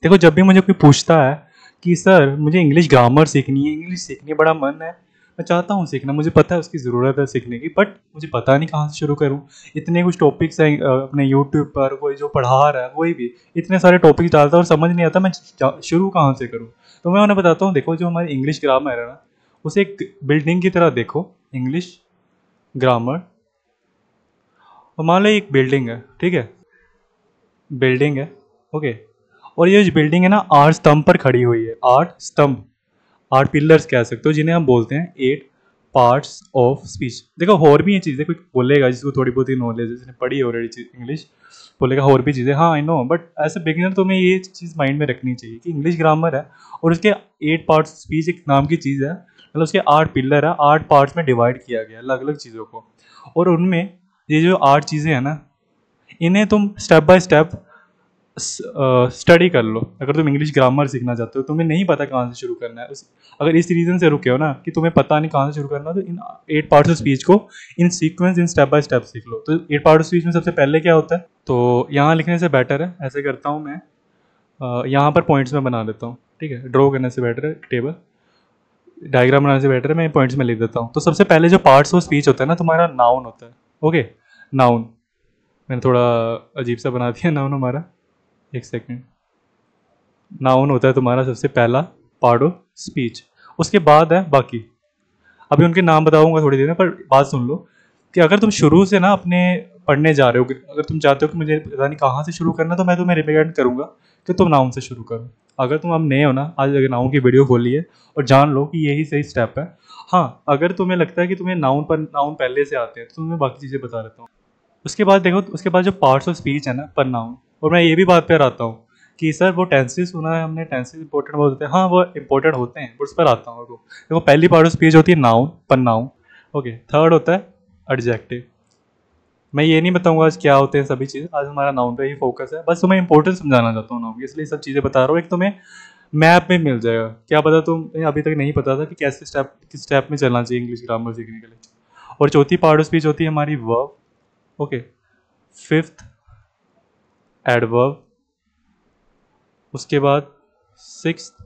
देखो जब भी मुझे कोई पूछता है कि सर मुझे इंग्लिश ग्रामर सीखनी है, इंग्लिश सीखनी है, बड़ा मन है, मैं चाहता हूँ सीखना, मुझे पता है उसकी ज़रूरत है सीखने की, बट मुझे पता नहीं कहाँ से शुरू करूँ। इतने कुछ टॉपिक्स हैं अपने यूट्यूब पर, कोई जो पढ़ा रहा है वही भी इतने सारे टॉपिक्स डालता है और समझ नहीं आता मैं शुरू कहाँ से करूँ। तो मैं उन्हें बताता हूँ, देखो जो हमारी इंग्लिश ग्रामर है ना, उसे एक बिल्डिंग की तरह देखो। इंग्लिश ग्रामर, और मान लो एक बिल्डिंग है, ठीक है, बिल्डिंग है, ओके। और ये जो बिल्डिंग है ना, 8 स्तंभ पर खड़ी हुई है। 8 स्तंभ, 8 पिलर्स कह सकते हो, जिन्हें हम बोलते हैं 8 पार्ट्स ऑफ स्पीच। देखो और भी ये चीज़ें कोई बोलेगा जिसको थोड़ी बहुत ही नॉलेज है, जिसने पढ़ी ऑलरेडी चीज इंग्लिश, बोलेगा और भी चीज़ें, हाँ I know, but as a beginner तुम्हें ये चीज़ माइंड में रखनी चाहिए कि इंग्लिश ग्रामर है और उसके 8 पार्ट्स स्पीच एक नाम की चीज़ है, मतलब उसके 8 पिलर है, 8 पार्ट्स में डिवाइड किया गया अलग अलग चीज़ों को। और उनमें ये जो 8 चीज़ें हैं ना, इन्हें तुम स्टेप बाय स्टेप स्टडी कर लो। अगर तुम इंग्लिश ग्रामर सीखना चाहते हो, तुम्हें नहीं पता कहाँ से शुरू करना है, अगर इस रीज़न से रुके हो ना कि तुम्हें पता नहीं कहाँ से शुरू करना, तो इन 8 पार्ट्स ऑफ स्पीच को in sequence, in step by step सीख लो। तो 8 पार्ट ऑफ स्पीच में सबसे पहले क्या होता है, तो यहाँ लिखने से बेटर है, ऐसे करता हूँ मैं, यहाँ पर पॉइंट्स में बना देता हूँ, ठीक है, ड्रॉ करने से बेटर है, टेबल डायग्राम बनाने से बेटर है, मैं पॉइंट्स में लिख देता हूँ। तो सबसे पहले जो पार्ट्स ऑफ स्पीच होता है ना, तुम्हारा नाउन होता है, ओके। नाउन, मैंने थोड़ा अजीब सा बना दिया नाउन हमारा, एक सेकेंड। नाउन होता है तुम्हारा सबसे पहला पार्ट ऑफ स्पीच, उसके बाद है बाकी। अभी उनके नाम बताऊंगा थोड़ी देर में, पर बात सुन लो कि अगर तुम शुरू से ना अपने पढ़ने जा रहे हो, अगर तुम चाहते हो कि मुझे पता नहीं कहाँ से शुरू करना, तो मैं तुम्हें रिकमेंड करूंगा कि तुम नाउन से शुरू करो। अगर तुम अब नए हो ना, आज अगर नाउन की वीडियो खोली है और जान लो कि यही सही स्टेप है। हाँ, अगर तुम्हें लगता है कि तुम्हें नाउन पहले से आते हैं, तो तुम्हें बाकी चीज़ें बता देता हूँ। उसके बाद देखो, उसके बाद जो पार्ट्स ऑफ स्पीच है ना, पर नाउन, और मैं ये भी बात पर आता हूँ कि सर वो टेंसेस सुना है हमने, टेंसेस इंपॉर्टेंट बहुत होते हैं, हाँ वो इंपॉर्टेंट होते हैं, उस पर आता हूँ। देखो पहली पार्ट ऑफ स्पीच होती है नाउन, पर नाउन, ओके। थर्ड होता है एडजेक्टिव। मैं ये नहीं बताऊंगा आज क्या होते हैं सभी चीज़, आज हमारा नाउन पे ही फोकस है, बस तुम्हें इंपॉर्टेंस समझाना चाहता हूँ नाउन की, इसलिए सब चीज़ें बता रहा हूँ। एक तुम्हें मैप में मिल जाएगा, क्या पता तुम अभी तक नहीं पता था कि कैसे स्टेप, किस स्टेप में चलना चाहिए इंग्लिश ग्रामर सीखने के लिए। और चौथी पार्ट ऑफ स्पीच होती है हमारी वर्ब, ओके। फिफ्थ एडवर्ब, उसके बाद सिक्स्थ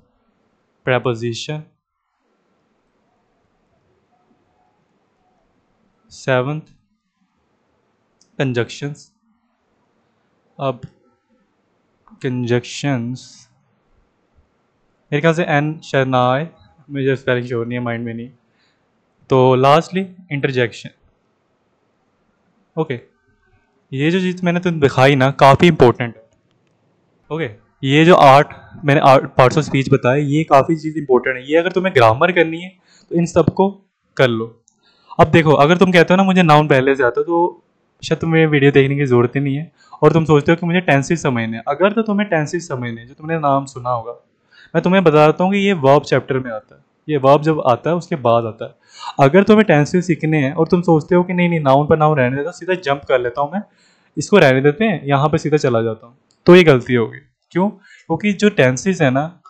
preposition, सेवन्थ conjunctions। अब conjunctions मेरे ख्याल से एन शरनाय, मुझे स्पेलिंग श्योर नहीं है, माइंड में नहीं। तो लास्टली इंटरजेक्शन, ओके। ये जो चीज़ मैंने तुम्हें दिखाई ना, काफ़ी इंपॉर्टेंट है, ओके। ये जो मैंने 8 पार्ट्स ऑफ स्पीच बताए, ये काफ़ी चीज़ इंपॉर्टेंट है, ये अगर तुम्हें ग्रामर करनी है तो इन सबको कर लो। अब देखो, अगर तुम कहते हो ना मुझे नाउन पहले से आता, तो शायद तुम्हें वीडियो देखने की ज़रूरत ही नहीं है, और तुम सोचते हो कि मुझे टेंसेस समझने हैं। अगर तो तुम्हें टेंसेस समझने हैं, जो तुमने नाम सुना होगा, मैं तुम्हें बताता हूँ कि ये वर्ब चैप्टर में आता है, ये वर्ब जब आता है उसके बाद आता है। अगर तुम्हें टेंसेस सीखने हैं और तुम सोचते हो कि नहीं नहीं नाउन पर नाउन रहने देता, सीधा जंप कर लेता हूँ मैं, इसको रहने देते हैं, यहाँ पर सीधा चला जाता हूँ, तो ये गलती होगी। क्यों? क्योंकि जो टेंसेस है ना,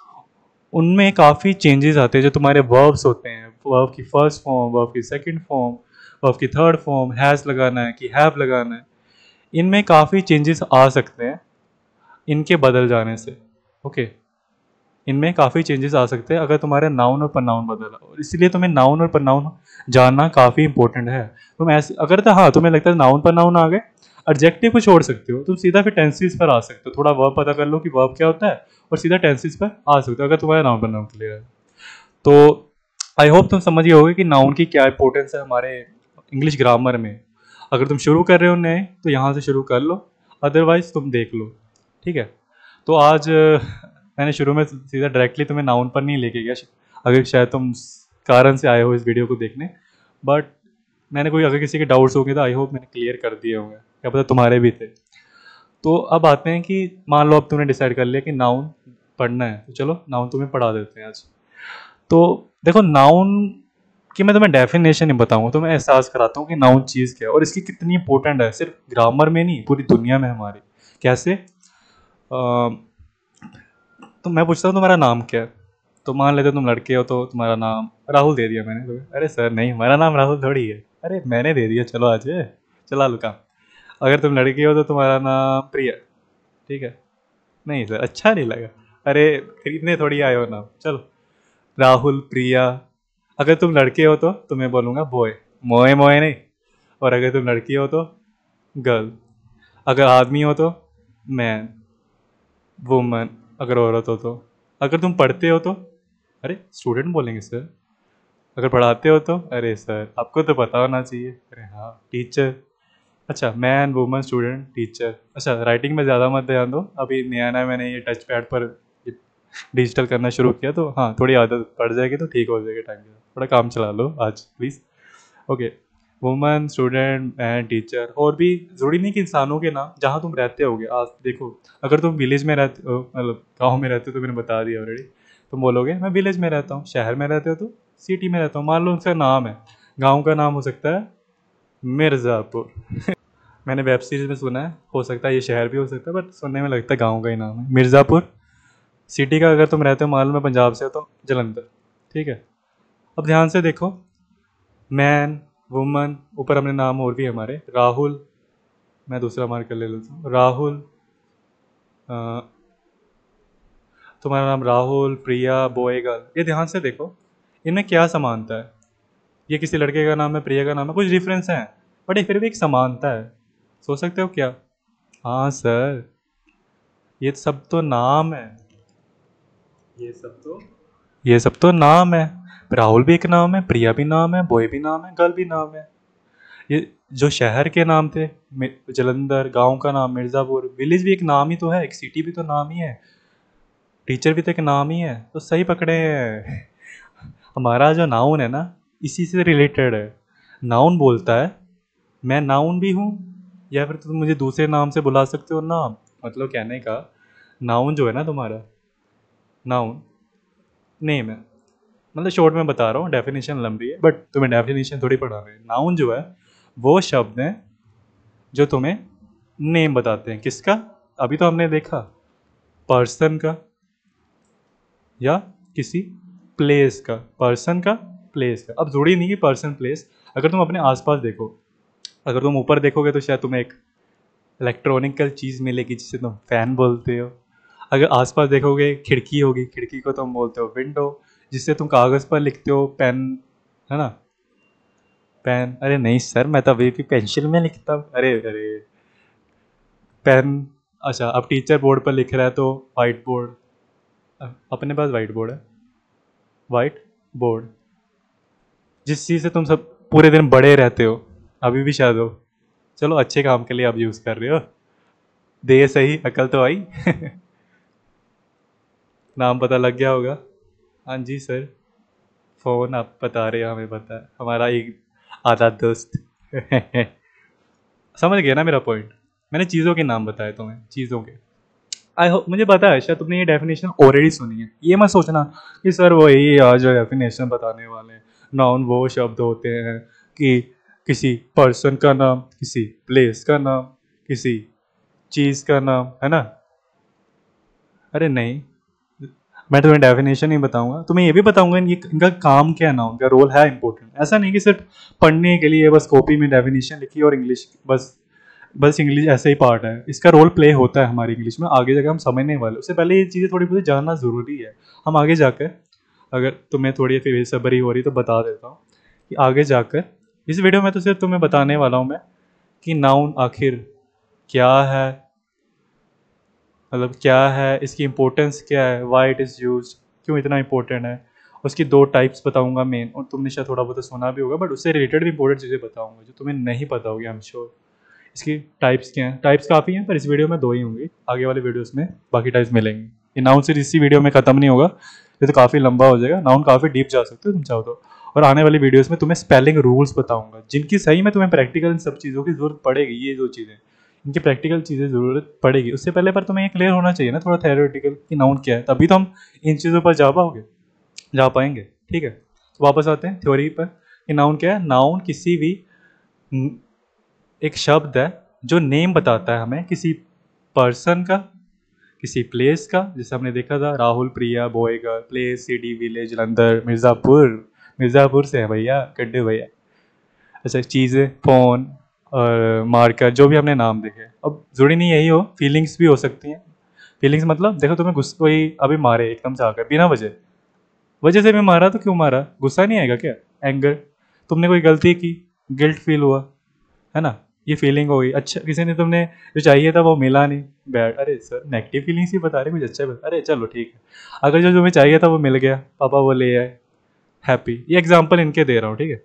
उनमें काफ़ी चेंजेस आते हैं। जो तुम्हारे वर्ब्स होते हैं, वर्ब की फर्स्ट फॉर्म, वर्ब की सेकंड फॉर्म, वर्ब की थर्ड फॉर्म, हैज़ लगाना है कि हैव लगाना है, इनमें काफ़ी चेंजेस आ सकते हैं इनके बदल जाने से, ओके। इनमें काफ़ी चेंजेस आ सकते हैं अगर तुम्हारे नाउन और प्रनाउन बदला, और इसलिए तुम्हें नाउन और प्रनाउन जानना काफ़ी इंपॉर्टेंट है। तुम ऐसे अगर तो हाँ तुम्हें लगता है नाउन प्रनाउन आ गए, एडजेक्टिव को छोड़ सकते हो, तुम सीधा फिर टेंसेस पर आ सकते हो, थोड़ा वर्ब पता कर लो कि वर्ब क्या होता है, और सीधा टेंसेस पर आ सकते हो अगर तुम्हारा नाउन प्रनाउन क्लियर है। तो आई होप तुम समझ गए होगे कि नाउन की क्या इंपॉर्टेंस है हमारे इंग्लिश ग्रामर में। अगर तुम शुरू कर रहे हो नए, तो यहाँ से शुरू कर लो, अदरवाइज तुम देख लो, ठीक है। तो आज मैंने शुरू में सीधा डायरेक्टली तुम्हें नाउन पर नहीं लेके गया, अगर शायद तुम कारण से आए हो इस वीडियो को देखने, बट मैंने कोई अगर किसी के डाउट्स होंगे तो आई होप मैंने क्लियर कर दिए होंगे, क्या पता तुम्हारे भी थे। तो अब आते हैं कि मान लो अब तुमने डिसाइड कर लिया कि नाउन पढ़ना है, तो चलो नाउन तुम्हें पढ़ा देते हैं आज। तो देखो नाउन की मैं तुम्हें डेफिनेशन नहीं बताऊंगा, तो मैं एहसास कराता हूँ कि नाउन चीज़ क्या है और इसकी कितनी इंपॉर्टेंट है, सिर्फ ग्रामर में नहीं पूरी दुनिया में हमारी। कैसे? तो मैं पूछता हूँ तुम्हारा नाम क्या है, तो मान लेते हो तुम लड़के हो तो तुम्हारा नाम राहुल दे दिया मैंने तुम्हें। अरे सर नहीं, हमारा नाम राहुल थोड़ी है। अरे मैंने दे दिया, चलो आज चला लो काम। अगर तुम लड़की हो तो तुम्हारा नाम प्रिया, ठीक है। नहीं सर अच्छा नहीं लगा। अरे खरीदने थोड़ी आए हो नाम, चलो। राहुल, प्रिया। अगर तुम लड़के हो तो मैं बोलूँगा बॉय, मोए मोए नहीं। और अगर तुम लड़की हो तो गर्ल। अगर आदमी हो तो मैन, वुमन। अगर औरत हो तो, अगर तुम पढ़ते हो तो, अरे स्टूडेंट बोलेंगे सर। अगर पढ़ाते हो तो, अरे सर आपको तो पता होना चाहिए, अरे हाँ टीचर। अच्छा, मैन, वुमन, स्टूडेंट, टीचर। अच्छा, राइटिंग में ज़्यादा मत ध्यान दो, अभी नया नया मैंने ये टच पैड पर डिजिटल करना शुरू किया, तो हाँ थोड़ी आदत पड़ जाएगी तो ठीक हो जाएगा टाइम के साथ। थोड़ा काम चला लो आज please. Okay. Woman, student and teacher. और भी ज़रूरी नहीं कि इंसानों के नाम, जहाँ तुम रहते होगे। आज देखो, अगर तुम विलेज में रहते हो, मतलब गाँव में रहते हो, तो मैंने बता दिया ऑलरेडी। तुम बोलोगे मैं विलेज में रहता हूँ, शहर में रहते हो तो सिटी में रहता हूँ। मान लो उनका नाम है, गाँव का नाम हो सकता है मिर्ज़ापुर। मैंने वेब सीरीज में सुना है, हो सकता है ये शहर भी हो सकता है, बट सुनने में लगता है गाँव का ही नाम है मिर्ज़ापुर। सिटी का अगर तुम रहते हो, मान लो मैं पंजाब से हो तो जलंधर। ठीक है। अब ध्यान से देखो, मैन, वुमन, ऊपर हमने नाम और भी है हमारे, राहुल। मैं दूसरा मार्कर ले लेता हूँ, राहुल। अ, तुम्हारा नाम राहुल, प्रिया, बॉय, गर्ल। ये ध्यान से देखो, इनमें क्या समानता है। ये किसी लड़के का नाम है, प्रिया का नाम है, कुछ डिफरेंस है, बट ये फिर भी एक समानता है। सोच सकते हो क्या? हाँ सर, ये सब तो नाम है। ये सब तो ये सब तो नाम है। राहुल भी एक नाम है, प्रिया भी नाम है, बॉय भी नाम है, गर्ल भी नाम है। ये जो शहर के नाम थे, जलंधर, गांव का नाम मिर्ज़ापुर, विलेज भी एक नाम ही तो है, एक सिटी भी तो नाम ही है, टीचर भी तो एक नाम ही है। तो सही पकड़े हैं। हमारा जो नाउन है ना, इसी से रिलेटेड है। नाउन बोलता है मैं नाउन भी हूँ, या फिर तुम मुझे दूसरे नाम से बुला सकते हो नाम। मतलब कहने का, नाउन जो है ना तुम्हारा, नाउन नेम है। मतलब शॉर्ट में बता रहा हूँ, डेफिनेशन लंबी है, बट तुम्हें डेफिनेशन थोड़ी पढ़ा रहे हैं। नाउन जो है वो शब्द है जो तुम्हें नेम बताते हैं। किसका? अभी तो हमने देखा, पर्सन का या किसी प्लेस का। पर्सन का, प्लेस का। अब जरूरी नहीं कि पर्सन प्लेस। अगर तुम अपने आसपास देखो, अगर तुम ऊपर देखोगे तो शायद तुम्हें एक इलेक्ट्रॉनिकल चीज़ मिलेगी जिसे तुम फैन बोलते हो। अगर आसपास देखोगे, खिड़की होगी, खिड़की को तुम बोलते हो विंडो। जिससे तुम कागज़ पर लिखते हो, पेन, है ना, पेन। अरे नहीं सर, मैं तो अभी भी पेंसिल में लिखता हूँ। अरे अरे, पेन। अच्छा, अब टीचर बोर्ड पर लिख रहा है तो वाइट बोर्ड। अपने पास वाइट बोर्ड है, वाइट बोर्ड। जिस चीज़ से तुम सब पूरे दिन बड़े रहते हो, अभी भी शायद हो। चलो, अच्छे काम के लिए आप यूज़ कर रहे हो। दे सही, अकल तो आई। नाम पता लग गया होगा। हाँ जी सर। फ़ोन आप बता रहे हो, हमें पता है, हमारा एक आधा दोस्त। समझ गया ना मेरा पॉइंट? मैंने चीज़ों के नाम बताए तुम्हें, चीज़ों के। आई होप, मुझे पता है शायद तुमने ये डेफिनेशन ऑलरेडी सुनी है। ये मत सोचना कि सर वही आज जो डेफिनेशन बताने वाले हैं। नाउन वो शब्द होते हैं कि किसी पर्सन का नाम, किसी प्लेस का नाम, किसी चीज़ का नाम, है ना। अरे नहीं, मैं तुम्हें डेफिनेशन ही बताऊंगा, तुम्हें ये भी बताऊंगा इनका काम क्या है ना, उनका रोल है इंपॉर्टेंट। ऐसा नहीं कि सिर्फ पढ़ने के लिए बस कॉपी में डेफिनेशन लिखी और इंग्लिश बस, बस इंग्लिश ऐसे ही पार्ट है। इसका रोल प्ले होता है हमारी इंग्लिश में, आगे जाकर हम समझने वाले। उससे पहले ये चीज़ें थोड़ी बहुत जानना ज़रूरी है। हम आगे जाकर, अगर तुम्हें थोड़ी फिर बेसब्री हो रही तो बता देता हूँ कि आगे जाकर इस वीडियो में तो सिर्फ तुम्हें बताने वाला हूँ मैं कि नाउन आखिर क्या है, मतलब क्या है, इसकी इंपॉर्टेंस क्या है, वाई इट इज़ यूज, क्यों इतना इंपॉर्टेंट है। उसकी दो टाइप्स बताऊंगा मेन, और तुमने शायद थोड़ा बहुत सुना भी होगा, बट उससे रिलेटेड भी इंपॉर्टेंट चीज़ें बताऊंगा जो तुम्हें नहीं पता होगी, आई एम श्योर। इसकी टाइप्स क्या हैं? टाइप्स काफ़ी हैं, पर इस वीडियो में दो ही होंगी। आगे वाले वीडियोस में बाकी टाइप्स मिलेंगे। ये नाउन सिर्फ इसी वीडियो में ख़त्म नहीं होगा, ये तो काफ़ी लंबा हो जाएगा। नाउन काफ़ी डीप जा सकते हो तुम चाहो तो। और आने वाली वीडियोस में तुम्हें स्पेलिंग रूल्स बताऊंगा, जिनकी सही में तुम्हें प्रैक्टिकल इन सब चीज़ों की ज़रूरत पड़ेगी। ये जो चीज़ें, इनकी प्रैक्टिकल चीज़ें ज़रूरत पड़ेगी। उससे पहले पर तुम्हें ये क्लियर होना चाहिए ना थोड़ा थ्योरेटिकल कि नाउन क्या है, तभी तो हम इन चीज़ों पर जा पाएंगे। ठीक है, तो वापस आते हैं थ्योरी पर कि नाउन क्या है। नाउन किसी भी एक शब्द है जो नेम बताता है हमें किसी पर्सन का, किसी प्लेस का। जैसे हमने देखा था, Rahul, Priya, boy, girl, place, city, village, Jalandhar, Mirzapur. Mirzapur से है भैया, गड्ढे भैया। अच्छा, चीज़ें, फ़ोन और मार्कर, जो भी हमने नाम देखे। अब ज़रूरी नहीं यही हो, फीलिंग्स भी हो सकती हैं। फीलिंग्स मतलब देखो, तुम्हें गुस्सा कोई अभी मारे एकदम से आकर बिना वजह, वजह से मैं मारा तो क्यों मारा, गुस्सा नहीं आएगा क्या, एंगर, तुमने कोई गलती की, गिल्ट फील हुआ, है ना, ये फीलिंग हो गई। अच्छा, किसी ने तुमने जो चाहिए था वो मिला नहीं, बैड, अरे सर नेगेटिव फीलिंग्स ही बता रहे, कुछ अच्छा बता, अरे चलो ठीक है। अगर जो तुम्हें चाहिए था वो मिल गया, पापा वो ले आए, हैप्पी। ये एग्जाम्पल इनके दे रहा हूँ, ठीक है,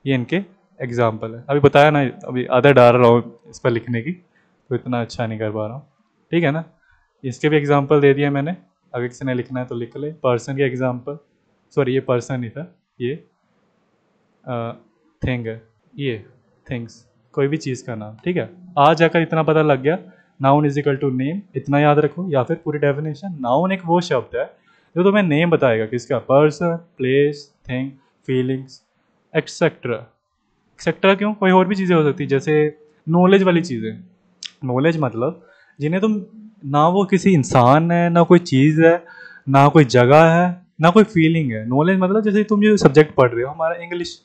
ये इनके एग्जाम्पल है। अभी बताया ना, अभी आधा डाल रहा हूँ इस पर लिखने की, तो इतना अच्छा नहीं कर पा रहा हूँ, ठीक है ना। इसके भी एग्जाम्पल दे दिया मैंने, अगर किसी ने लिखना है तो लिख ले। पर्सन के एग्जाम्पल, सॉरी ये पर्सन नहीं था, ये थिंग है, ये थिंग्स, कोई भी चीज़ का नाम, ठीक है। आज जाकर इतना पता लग गया, noun is equal to name, इतना याद रखो, या फिर पूरी डेफिनेशन। नाउन एक वो शब्द है जो तुम्हें नेम बताएगा किसका, person, place, thing, feelings, etcetera. Etcetera क्यों, कोई और भी चीज़ें हो सकती है, जैसे नॉलेज वाली चीज़ें। नॉलेज मतलब जिन्हें तुम, ना वो किसी इंसान है, ना कोई चीज़ है, ना कोई जगह है, ना कोई फीलिंग है। नॉलेज मतलब जैसे तुम जो सब्जेक्ट पढ़ रहे हो, हमारा इंग्लिश,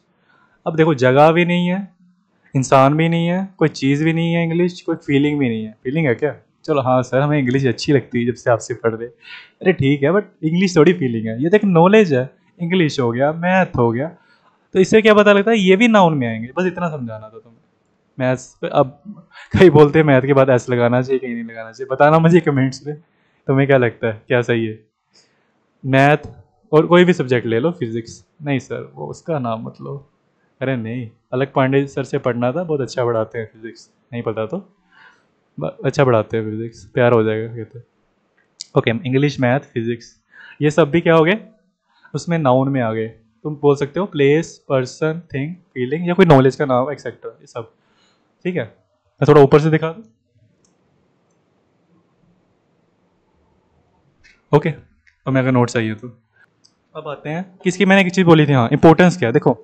अब देखो जगह भी नहीं है, इंसान भी नहीं है, कोई चीज़ भी नहीं है इंग्लिश, कोई फीलिंग भी नहीं है। फीलिंग है क्या, चलो हाँ सर हमें इंग्लिश अच्छी लगती है जब से आपसे पढ़ रहे, अरे ठीक है, बट इंग्लिश थोड़ी फीलिंग है। ये देख नॉलेज है, इंग्लिश हो गया, मैथ हो गया, तो इससे क्या पता लगता है, ये भी नाउन में आएंगे। बस इतना समझाना था तुम्हें। मैथ्स अब कई बोलते हैं मैथ के बाद एस लगाना चाहिए, कहीं नहीं लगाना चाहिए, बताना मुझे कमेंट्स में, तुम्हें क्या लगता है क्या सही है। मैथ और कोई भी सब्जेक्ट ले लो, फिजिक्स नहीं सर वो उसका नाम मतलब, अरे नहीं, अलग पांडे सर से पढ़ना था, बहुत अच्छा पढ़ाते हैं फिजिक्स, नहीं पता तो अच्छा पढ़ाते हैं फिजिक्स, प्यार हो जाएगा कहते हैं। ओके, इंग्लिश, मैथ, फिजिक्स, ये सब भी क्या हो गए, उसमें नाउन में आ गए। तुम बोल सकते हो प्लेस, पर्सन, थिंग, फीलिंग, या कोई नॉलेज का नाम एक्सेट्रा, ये सब, ठीक है। मैं थोड़ा ऊपर से दिखा दूँ, ओके, तो मैं अगर नोट चाहिए तो। अब आते हैं किसकी, मैंने एक चीज़ बोली थी, हाँ इंपॉर्टेंस क्या है, देखो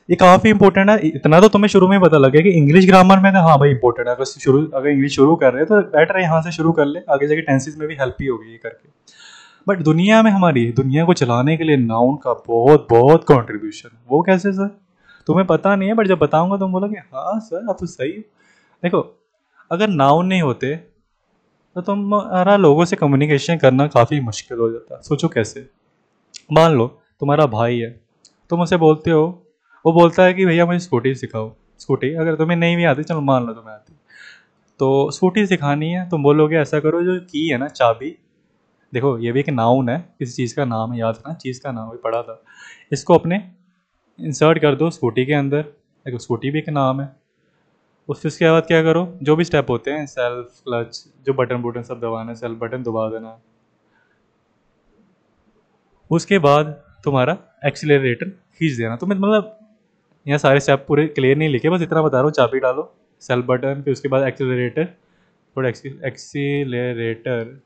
ये काफ़ी इंपॉर्टेंट है। इतना तो तुम्हें शुरू में पता लग गया कि इंग्लिश ग्रामर में तो हाँ भाई इंपॉर्टेंट है, अगर इंग्लिश शुरू कर रहे हैं तो बेटर है यहाँ से शुरू कर ले, आगे जाके टेंसेस में भी हेल्प ही होगी ये करके। बट दुनिया में, हमारी दुनिया को चलाने के लिए नाउन का बहुत बहुत कंट्रीब्यूशन, वो कैसे सर, तुम्हें पता नहीं है, बट जब बताऊंगा तुम बोलोगे हाँ सर आप तो सही हो। देखो, अगर नाउन नहीं होते तो तुम्हारा लोगों से कम्युनिकेशन करना काफ़ी मुश्किल हो जाता। सोचो कैसे, मान लो तुम्हारा भाई है, तुम उसे बोलते हो, वो बोलता है कि भैया मुझे स्कूटी सिखाओ। स्कूटी अगर तुम्हें नहीं भी आती, चलो मान लो तुम्हें आती, तो स्कूटी सिखानी है, तुम बोलोगे ऐसा करो, जो की है ना चाबी, देखो ये भी एक नाउन है, किसी चीज़ का नाम है, याद रखना चीज़ का नाम भी पढ़ा था, इसको अपने इंसर्ट कर दो स्कूटी के अंदर। देखो स्कूटी भी एक नाम है। उसके बाद क्या करो, जो भी स्टेप होते हैं, सेल्फ, क्लच, जो बटन बटन सब दबाना है, सेल्फ बटन दबा देना। उसके बाद तुम्हारा एक्सीलरेटर खींच देना। तुम्हें मतलब यहाँ सारे स्टेप पूरे क्लियर नहीं लिखे, बस इतना बता रहा हूँ, चाबी डालो, सेल्फ बटन, फिर उसके बाद एक्सीलरेटर, थोड़ा एक्सीलरेटर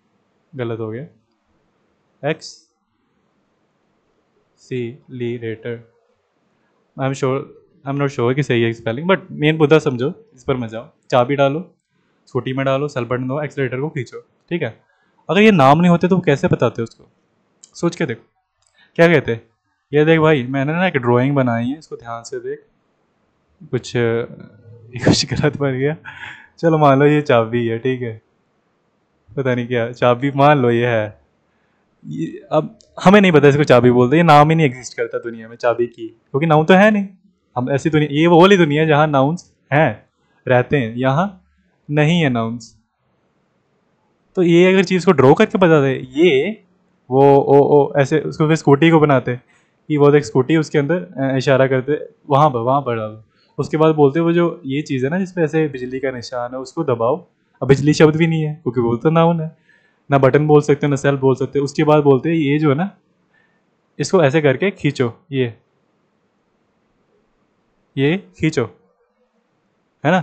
गलत हो गया, एक्स सी ली रेटर, I am sure, I am not sure कि सही है स्पेलिंग, बट मेन मुद्दा समझो, इस पर मत जाओ। चाबी डालो, स्कूटी में डालो, सेल्फ बटन दो, एक्सीलरेटर को खींचो, ठीक है। अगर ये नाम नहीं होते तो कैसे बताते हो उसको, सोच के देखो क्या कहते। ये देख भाई, मैंने ना एक ड्राइंग बनाई है, इसको ध्यान से देख, कुछ गलत बन गया, चलो मान लो ये चाबी है, ठीक है, पता नहीं क्या चाबी, मान लो ये है, ये अब हमें नहीं पता इसको चाबी बोलते, ये नाम ही नहीं एग्जिस्ट करता दुनिया में चाबी की, क्योंकि नाउन तो है नहीं। हम ऐसी दुनिया, ये वो वाली दुनिया है जहाँ नाउन्स हैं, रहते हैं, यहाँ नहीं है नाउन्स। तो ये अगर चीज़ को ड्रॉ करके बता दे, ये वो ओ ऐसे, उसको फिर स्कूटी को बनाते कि वो देख स्कूटी, उसके अंदर इशारा करते वहाँ पर डालो। उसके बाद बोलते वो जो ये चीज़ है ना जिसपे ऐसे बिजली का निशान है, उसको दबाओ। अब बिजली शब्द भी नहीं है क्योंकि वो तो नाउन है, ना बटन बोल सकते ना सेल बोल सकते। उसके बाद बोलते हैं ये जो है ना, इसको ऐसे करके खींचो, ये खींचो, है ना,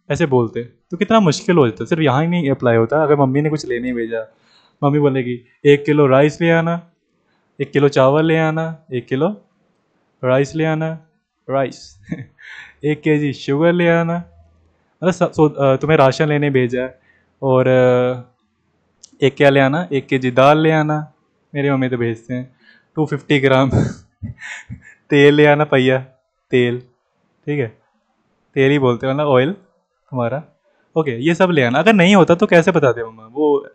ऐसे बोलते। तो कितना मुश्किल हो जाता है, सिर्फ यहाँ ही नहीं अप्लाई होता। अगर मम्मी ने कुछ लेने भेजा, मम्मी बोलेगी 1 किलो राइस ले आना, 1 किलो चावल ले आना, 1 किलो राइस ले आना, राइस 1 kg शुगर ले आना, मतलब तुम्हें राशन लेने भेजा है, और एक क्या ले आना, 1 kg दाल ले आना, मेरी मम्मी तो भेजते हैं 250 ग्राम तेल ले आना, पहिया तेल, ठीक है, तेल ही बोलते हो ना, ऑयल तुम्हारा। ओके, ये सब ले आना। अगर नहीं होता तो कैसे बताते मम्मा वो,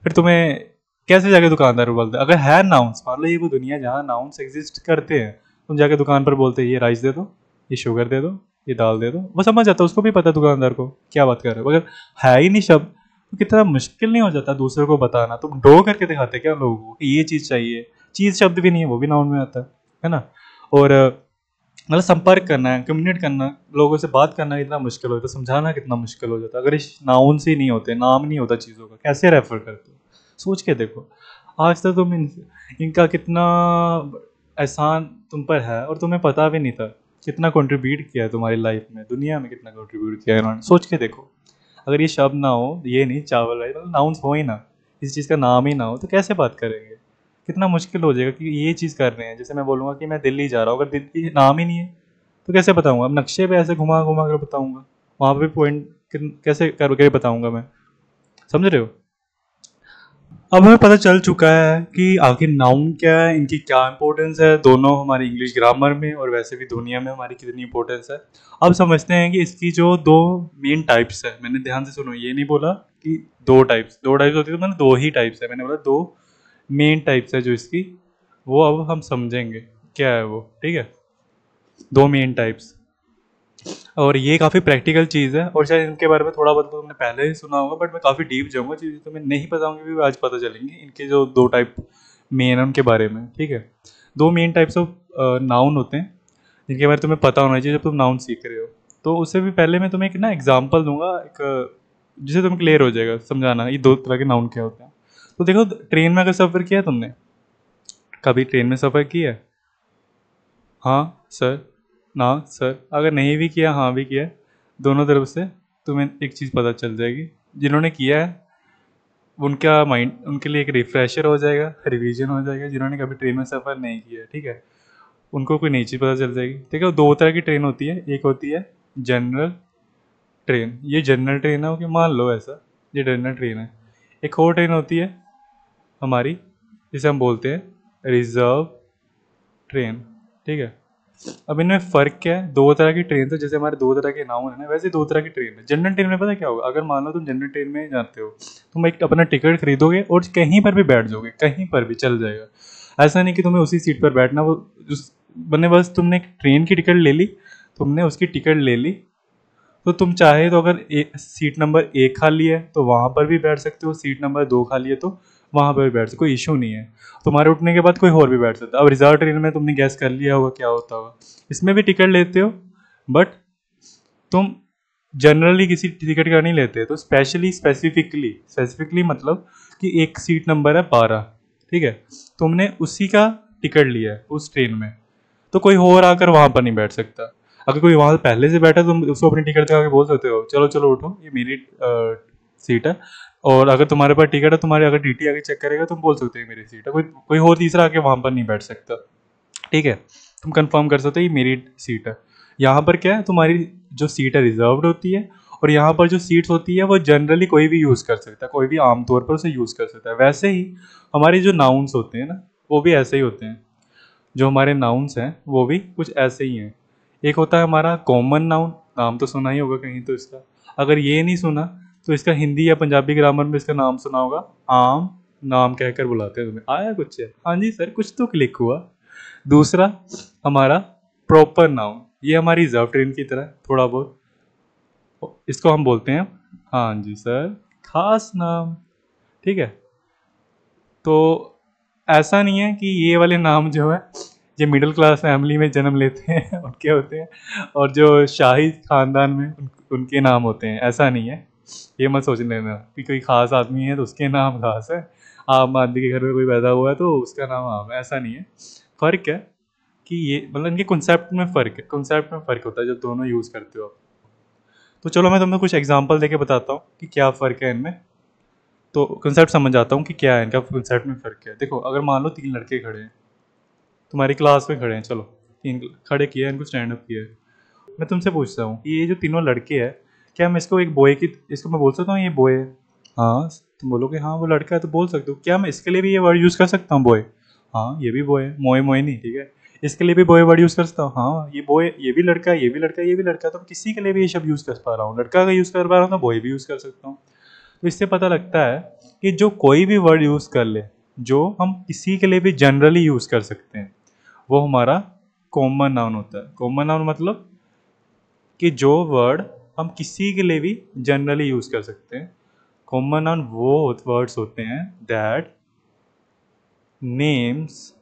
फिर तुम्हें कैसे जाके दुकानदार को बोलते? अगर है नाउन्स, मान लो ये वो दुनिया जहाँ नाउन्स एग्जिस्ट करते हैं, तुम जाके दुकान पर बोलते ये राइस दे दो, ये शुगर दे दो, ये दाल दे दो, वो समझ जाता, उसको भी पता दुकानदार को क्या बात कर रहे हो। अगर है ही नहीं शब्द तो कितना मुश्किल नहीं हो जाता दूसरे को बताना। तुम ड्रॉ करके दिखाते क्या लोगों को कि ये चीज़ चाहिए, चीज़ शब्द भी नहीं है वो भी नाउन में आता है ना। और मतलब संपर्क करना है, कम्युनिकेट करना, लोगों से बात करना इतना मुश्किल हो जाता, समझाना कितना मुश्किल हो जाता। अगर इस नाउन से नहीं होते, नाम नहीं होता चीज़ों का, कैसे रेफर करते हो? सोच के देखो। आज तक तुम इनका कितना एहसान तुम पर है और तुम्हें पता भी नहीं था। कितना कंट्रीब्यूट किया है तुम्हारी लाइफ में, दुनिया में कितना कंट्रीब्यूट किया है इन्होंने, सोच के देखो। अगर ये शब्द ना हो, ये नहीं चावल राइस, मतलब नाउन्स हो ही ना, इस चीज़ का नाम ही ना हो, तो कैसे बात करेंगे? कितना मुश्किल हो जाएगा कि ये चीज़ कर रहे हैं। जैसे मैं बोलूँगा कि मैं दिल्ली जा रहा हूँ, अगर दिल्ली नाम ही नहीं है तो कैसे बताऊँगा? अब नक्शे पे ऐसे घुमा घुमा कर बताऊँगा, वहाँ पे पॉइंट कैसे करके बताऊँगा मैं? समझ रहे हो? अब हमें पता चल चुका है कि आखिर नाउन क्या है, इनकी क्या इंपॉर्टेंस है, दोनों हमारी इंग्लिश ग्रामर में और वैसे भी दुनिया में हमारी कितनी इंपॉर्टेंस है। अब समझते हैं कि इसकी जो दो मेन टाइप्स है। मैंने ध्यान से सुनो, ये नहीं बोला कि दो टाइप्स होती है, तो मैंने दो ही टाइप्स है, मैंने बोला दो मेन टाइप्स है जो इसकी, वो अब हम समझेंगे क्या है वो। ठीक है, दो मेन टाइप्स। और ये काफ़ी प्रैक्टिकल चीज़ है, और शायद इनके बारे में थोड़ा बहुत तो तुमने पहले ही सुना होगा, बट मैं काफ़ी डीप जाऊँगा, चीज़ें तुम्हें नहीं पता होंगी भी आज पता चलेंगी इनके जो दो टाइप मेन है उनके बारे में। ठीक है, दो मेन टाइप्स ऑफ नाउन होते हैं जिनके बारे में तुम्हें पता होना चाहिए जब तुम नाउन सीख रहे हो। तो उससे भी पहले मैं तुम्हें एक ना एग्जाम्पल दूंगा, एक जिससे तुम्हें क्लियर हो जाएगा, समझाना ये दो तरह के नाउन क्या होते हैं। तो देखो, ट्रेन में अगर सफ़र किया है तुमने, कभी ट्रेन में सफ़र किया है? हाँ सर, ना सर। अगर नहीं भी किया, हाँ भी किया है, दोनों तरफ से तुम्हें एक चीज़ पता चल जाएगी। जिन्होंने किया है उनका माइंड, उनके लिए एक रिफ्रेशर हो जाएगा, रिवीजन हो जाएगा। जिन्होंने कभी ट्रेन में सफ़र नहीं किया है, ठीक है, उनको कोई नई चीज़ पता चल जाएगी। ठीक है, दो तरह की ट्रेन होती है, एक होती है जनरल ट्रेन, ये जनरल ट्रेन है, ओके मान लो ऐसा, ये जनरल ट्रेन है। एक और ट्रेन होती है हमारी, जिसे हम बोलते हैं रिजर्व ट्रेन। ठीक है, अब इनमें फ़र्क क्या है? दो तरह की ट्रेन, तो जैसे हमारे दो तरह के नाउन है ना, वैसे दो तरह की ट्रेन है। जनरल ट्रेन में पता है क्या होगा? अगर मान लो तुम जनरल ट्रेन में जाते हो, तुम एक अपना टिकट खरीदोगे और कहीं पर भी बैठ जाओगे, कहीं पर भी चल जाएगा। ऐसा नहीं कि तुम्हें उसी सीट पर बैठना, वो उस बने, बस तुमने एक ट्रेन की टिकट ले ली, तुमने उसकी टिकट ले ली, तो तुम चाहे तो अगर सीट नंबर 1 खाली है तो वहाँ पर भी बैठ सकते हो, सीट नंबर 2 खाली है तो वहाँ पर भी बैठ सकते, कोई इशू नहीं है। तुम्हारे उठने के बाद कोई और भी बैठ सकता है। अब रिजर्व ट्रेन में तुमने गैस कर लिया होगा क्या होता होगा, इसमें भी टिकट लेते हो, बट तुम जनरली किसी टिकट का नहीं लेते, तो स्पेसिफिकली मतलब कि एक सीट नंबर है 12, ठीक है, तुमने उसी का टिकट लिया है उस ट्रेन में, तो कोई और आकर वहाँ पर नहीं बैठ सकता। अगर कोई वहाँ पहले से बैठा तुम उसको अपनी टिकट दिखा के बोल सकते हो चलो चलो उठो, ये मेरी सीट है। और अगर तुम्हारे पास टिकट है, तुम्हारे अगर टीटी आगे चेक करेगा, तुम बोल सकते हो ये मेरी सीट है, कोई कोई और तीसरा आके वहाँ पर नहीं बैठ सकता। ठीक है, तुम कंफर्म कर सकते हो ये मेरी सीट है। यहाँ पर क्या है, तुम्हारी जो सीट है रिजर्व्ड होती है, और यहाँ पर जो सीट्स होती है वो जनरली कोई भी यूज़ कर सकता है, कोई भी आमतौर पर उसे यूज़ कर सकता है। वैसे ही हमारे जो नाउन्स होते हैं ना, वो भी ऐसे ही होते हैं। जो हमारे नाउन्स हैं वो भी कुछ ऐसे ही हैं। एक होता है हमारा कॉमन नाउन, नाम तो सुना ही होगा कहीं तो इसका। अगर ये नहीं सुना तो इसका हिंदी या पंजाबी ग्रामर में इसका नाम सुना होगा, आम नाम कहकर बुलाते हैं। तुम्हें आया कुछ है? हाँ जी सर, कुछ तो क्लिक हुआ। दूसरा हमारा प्रॉपर नाउन, ये हमारी रिजर्व ट्रेन की तरह थोड़ा बहुत, इसको हम बोलते हैं, हाँ जी सर, खास नाम। ठीक है, तो ऐसा नहीं है कि ये वाले नाम जो है ये मिडिल क्लास फैमिली में जन्म लेते हैं उनके होते हैं, और जो शाही खानदान में उनके नाम होते हैं, ऐसा नहीं है। ये मत सोच लेना कि कोई खास आदमी है तो उसके नाम खास है, आम आदमी के घर में कोई पैदा हुआ है तो उसका नाम आम है, ऐसा नहीं है। फ़र्क है कि ये मतलब इनके कॉन्सेप्ट में फ़र्क है, कॉन्सेप्ट में फ़र्क होता है जब दोनों यूज़ करते हो आप। तो चलो मैं तुम्हें कुछ एग्जांपल देके बताता हूँ कि क्या फ़र्क है इनमें, तो कंसेप्ट समझ आता हूँ कि क्या है इनका कंसेप्ट में फ़र्क है। देखो, अगर मान लो 3 लड़के खड़े हैं तुम्हारी क्लास में, खड़े हैं, चलो 3 खड़े किया है, इनको स्टैंड अप किया है। मैं तुमसे पूछता हूँ कि ये जो तीनों लड़के हैं, क्या मैं इसको एक बॉय की, इसको मैं बोल सकता हूँ ये बॉय है? हाँ, तुम बोलोगे हाँ वो लड़का है तो बोल सकते हो। क्या मैं इसके लिए भी ये वर्ड यूज़ कर सकता हूँ बॉय? हाँ ये भी बॉय है, मोए मोए नहीं, ठीक है। इसके लिए भी बॉय वर्ड यूज़ कर सकता हूँ। हाँ, ये बॉय, ये भी लड़का है, ये भी लड़का है, ये भी लड़का है, तो किसी के लिए भी ये शब्द यूज़ कर पा रहा हूँ। लड़का का यूज़ कर पा रहा हूँ तो बॉय भी यूज़ कर सकता हूँ। तो इससे पता लगता है कि जो कोई भी वर्ड यूज़ कर ले, जो हम किसी के लिए भी जनरली यूज़ कर सकते हैं, वो हमारा कॉमन नाउन होता है। कॉमन नाउन मतलब कि जो वर्ड हम किसी के लिए भी जनरली यूज़ कर सकते हैं। कॉमन नाउन वो वर्ड्स होते हैं दैट नेम्स,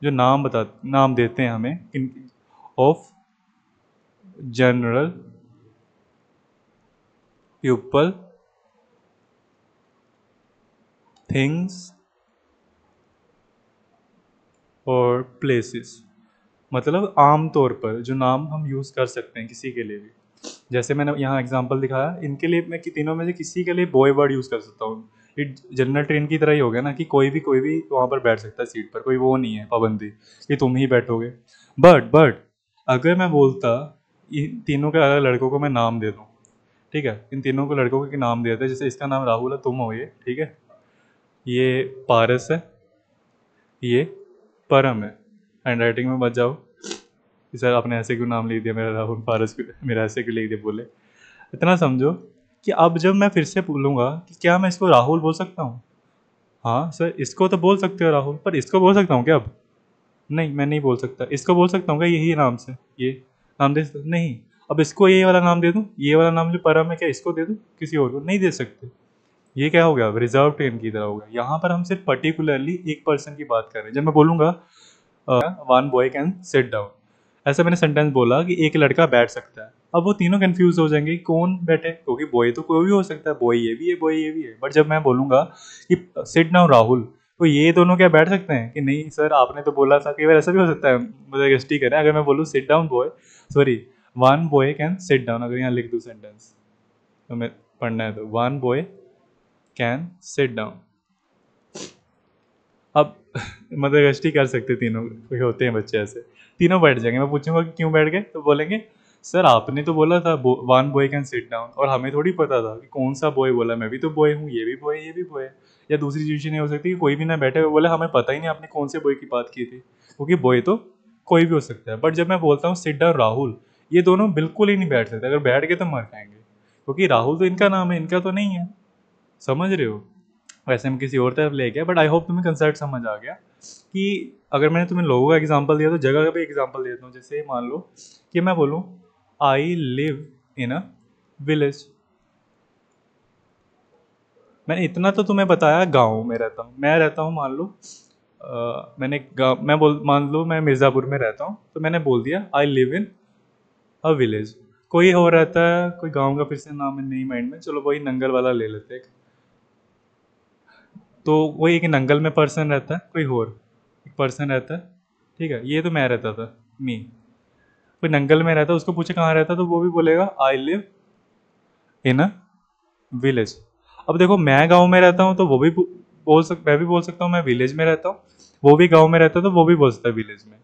जो नाम देते हैं हमें ऑफ जनरल पीपल, थिंग्स और प्लेसेस। मतलब आम तौर पर जो नाम हम यूज़ कर सकते हैं किसी के लिए भी, जैसे मैंने यहाँ एग्जांपल दिखाया, इनके लिए मैं तीनों में से किसी के लिए बॉय वर्ड यूज़ कर सकता हूँ। ये जनरल ट्रेन की तरह ही हो गया ना कि कोई भी वहाँ पर बैठ सकता है सीट पर, कोई वो नहीं है पाबंदी कि तुम ही बैठोगे। बट अगर मैं बोलता इन तीनों के अलग लड़कों को मैं नाम दे दूँ, ठीक है, इन तीनों को लड़कों के नाम दे देते हैं, जैसे इसका नाम राहुल है, तुम हो ये, ठीक है, ये पारस है, ये परम है। हैंड राइटिंग में बच जाओ कि सर आपने ऐसे क्यों नाम लिख दिया मेरा, राहुल पारस मेरा ऐसे क्यों लिख दिया, बोले। इतना समझो कि अब जब मैं फिर से बोलूँगा कि क्या मैं इसको राहुल बोल सकता हूँ? हाँ सर, इसको तो बोल सकते हो राहुल, पर इसको बोल सकता हूँ क्या अब? नहीं, मैं नहीं बोल सकता। इसको बोल सकता हूँ क्या यही नाम से? ये नाम दे सकता? नहीं। अब इसको ये वाला नाम दे दूँ, ये वाला नाम जो परम है, क्या इसको दे दूँ किसी और को? नहीं दे सकते। ये क्या हो गया, रिजर्व ट्रेन की तरह हो गया। यहाँ पर हम सिर्फ पर्टिकुलरली एक पर्सन की बात कर रहे हैं। जब मैं बोलूँगा one boy can sit down, ऐसा मैंने सेंटेंस बोला कि एक लड़का बैठ सकता है, अब वो तीनों कंफ्यूज हो जाएंगे कि कौन बैठे, क्योंकि बॉय तो कोई भी हो सकता है, बॉय ये भी है, बॉय ये भी है। बट जब मैं बोलूँगा कि सिट डाउन राहुल, तो ये दोनों क्या बैठ सकते हैं? कि नहीं सर, आपने तो बोला था। कई बार ऐसा भी हो सकता है, मतलब गेस्टी करें, अगर मैं बोलूँ sit down boy, sorry one boy can sit down, अगर यहाँ लिख दूँ सेंटेंस तो मैं पढ़ना है, तो one boy can sit down. अब मदरगश्ती कर सकते तीनों, कोई होते हैं बच्चे ऐसे, तीनों बैठ जाएंगे। मैं पूछूंगा कि क्यों बैठ गए, तो बोलेंगे सर आपने तो बोला था one boy can sit down, और हमें थोड़ी पता था कि कौन सा बॉय बोला, मैं भी तो बॉय हूँ, ये भी बॉय, ये भी बॉय है। या दूसरी सिचुएशन ये हो सकती है कि कोई भी ना बैठे हुए, बोले हमें पता ही नहीं आपने कौन से बॉय की बात की थी, क्योंकि बॉय तो कोई भी हो सकता है। बट जब मैं बोलता हूँ सिट डाउन राहुल, ये दोनों बिल्कुल ही नहीं बैठ सकते, अगर बैठ गए तो मर जाएंगे, क्योंकि राहुल तो इनका नाम है, इनका तो नहीं है। समझ रहे हो? वैसे हम किसी और तरफ ले गए, बट आई होप तुम्हें कंसेप्ट समझ आ गया कि अगर मैंने तुम्हें लोगों का एग्जांपल दिया तो जगह का भी एग्जांपल देता हूँ। जैसे मान लो कि मैं बोलूँ I live in a village, मैंने इतना तो तुम्हें बताया, गाँव में रहता हूँ मैं, रहता हूँ मान लो मैंने गाँव, मैं बोल मान लो मैं मिर्ज़ापुर में रहता हूँ, तो मैंने बोल दिया I live in a village. कोई और रहता है, कोई गाँव का फिर से नाम है नहीं माइंड में, चलो वही नंगल वाला ले लेते हैं। तो वही एक नंगल में पर्सन रहता है, कोई और एक पर्सन रहता है, ठीक है, ये तो मैं रहता था, मी। कोई नंगल में रहता है, उसको पूछे कहाँ रहता है, तो वो भी बोलेगा I live in a village. अब देखो मैं गांव में रहता हूँ तो वो भी मैं भी बोल सकता हूँ मैं विलेज में रहता हूँ, वो भी गांव में रहता है तो वो भी बोल सकता है विलेज में।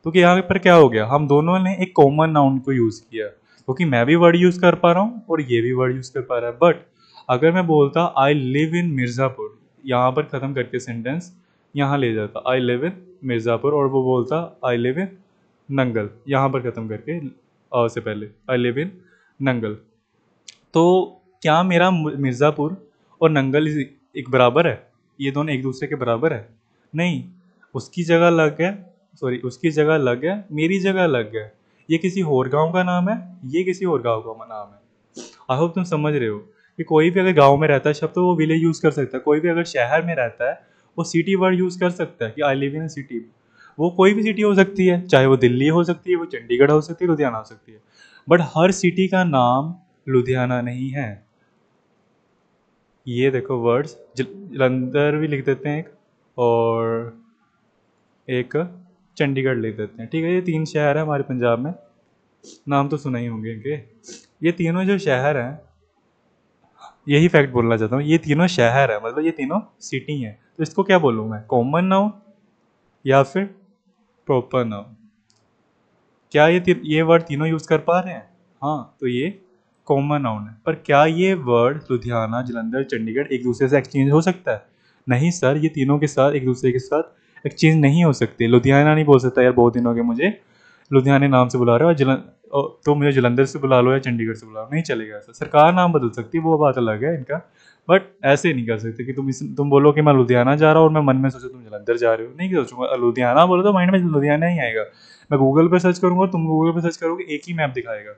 तो कि यहाँ पर क्या हो गया, हम दोनों ने एक कॉमन नाउन को यूज़ किया, क्योंकि मैं भी वर्ड यूज़ कर पा रहा हूँ और ये भी वर्ड यूज़ कर पा रहा है। बट अगर मैं बोलता आई लिव इन मिर्ज़ापुर, यहाँ पर ख़त्म करके सेंटेंस यहाँ ले जाता आई लिव इन मिर्ज़ापुर, और वो बोलता आई लिव इन नंगल, यहाँ पर ख़त्म करके से पहले आई लिव इन नंगल। तो क्या मेरा मिर्ज़ापुर और नंगल एक बराबर है? ये दोनों एक दूसरे के बराबर है? नहीं। उसकी जगह लग है, सॉरी उसकी जगह लग है, मेरी जगह लग है। ये किसी और गांव का नाम है, ये किसी और गांव का नाम है। आई होप तुम समझ रहे हो कि कोई भी अगर गांव में रहता है शब्द तो वो विलेज यूज़ कर सकता है, कोई भी अगर शहर में रहता है वो सिटी वर्ड यूज़ कर सकता है कि आई लिव इन सिटी। वो कोई भी सिटी हो सकती है, चाहे वो दिल्ली हो सकती है, वो चंडीगढ़ हो सकती है, लुधियाना हो सकती है, बट हर सिटी का नाम लुधियाना नहीं है। ये देखो वर्ड्स जलंधर भी लिख देते हैं एक, और एक चंडीगढ़ लिख देते हैं, ठीक है। ये 3 शहर है हमारे पंजाब में, नाम तो सुना ही होंगे इनके। ये तीनों जो शहर हैं, यही फैक्ट बोलना चाहता हूँ, ये तीनों शहर है, मतलब ये तीनों सिटी हैं। तो इसको क्या बोलूँ मैं, कॉमन नाउन या फिर प्रॉपर नाउन? क्या ये वर्ड तीनों यूज़ कर पा रहे हैं? हाँ, तो ये कॉमन नाउन है। पर क्या ये वर्ड लुधियाना, जलंधर, चंडीगढ़ एक दूसरे से एक्सचेंज हो सकता है? नहीं सर, ये तीनों के साथ एक दूसरे के साथ एक चीज़ नहीं हो सकती। लुधियाना नहीं बोल सकता यार बहुत दिन हो गए मुझे लुधियाने नाम से बुला रहे हो, तो मुझे जलंधर से बुला लो या चंडीगढ़ से बुला लो, नहीं चलेगा ऐसा। सरकार नाम बदल सकती है, वो बात अलग है इनका, बट ऐसे नहीं कर सकते कि तुम बोलो कि मैं लुधियाना जा रहा हूँ और मैं मन में सोचूं तुम जलंधर जा रहे हो, नहीं सोचूंगा। लुधियाना बोलो तो माइंड में लुधियाना ही आएगा। मैं गूगल पर सर्च करूंगा, तुम गूगल पर सर्च करोगे, एक ही मैप दिखाएगा,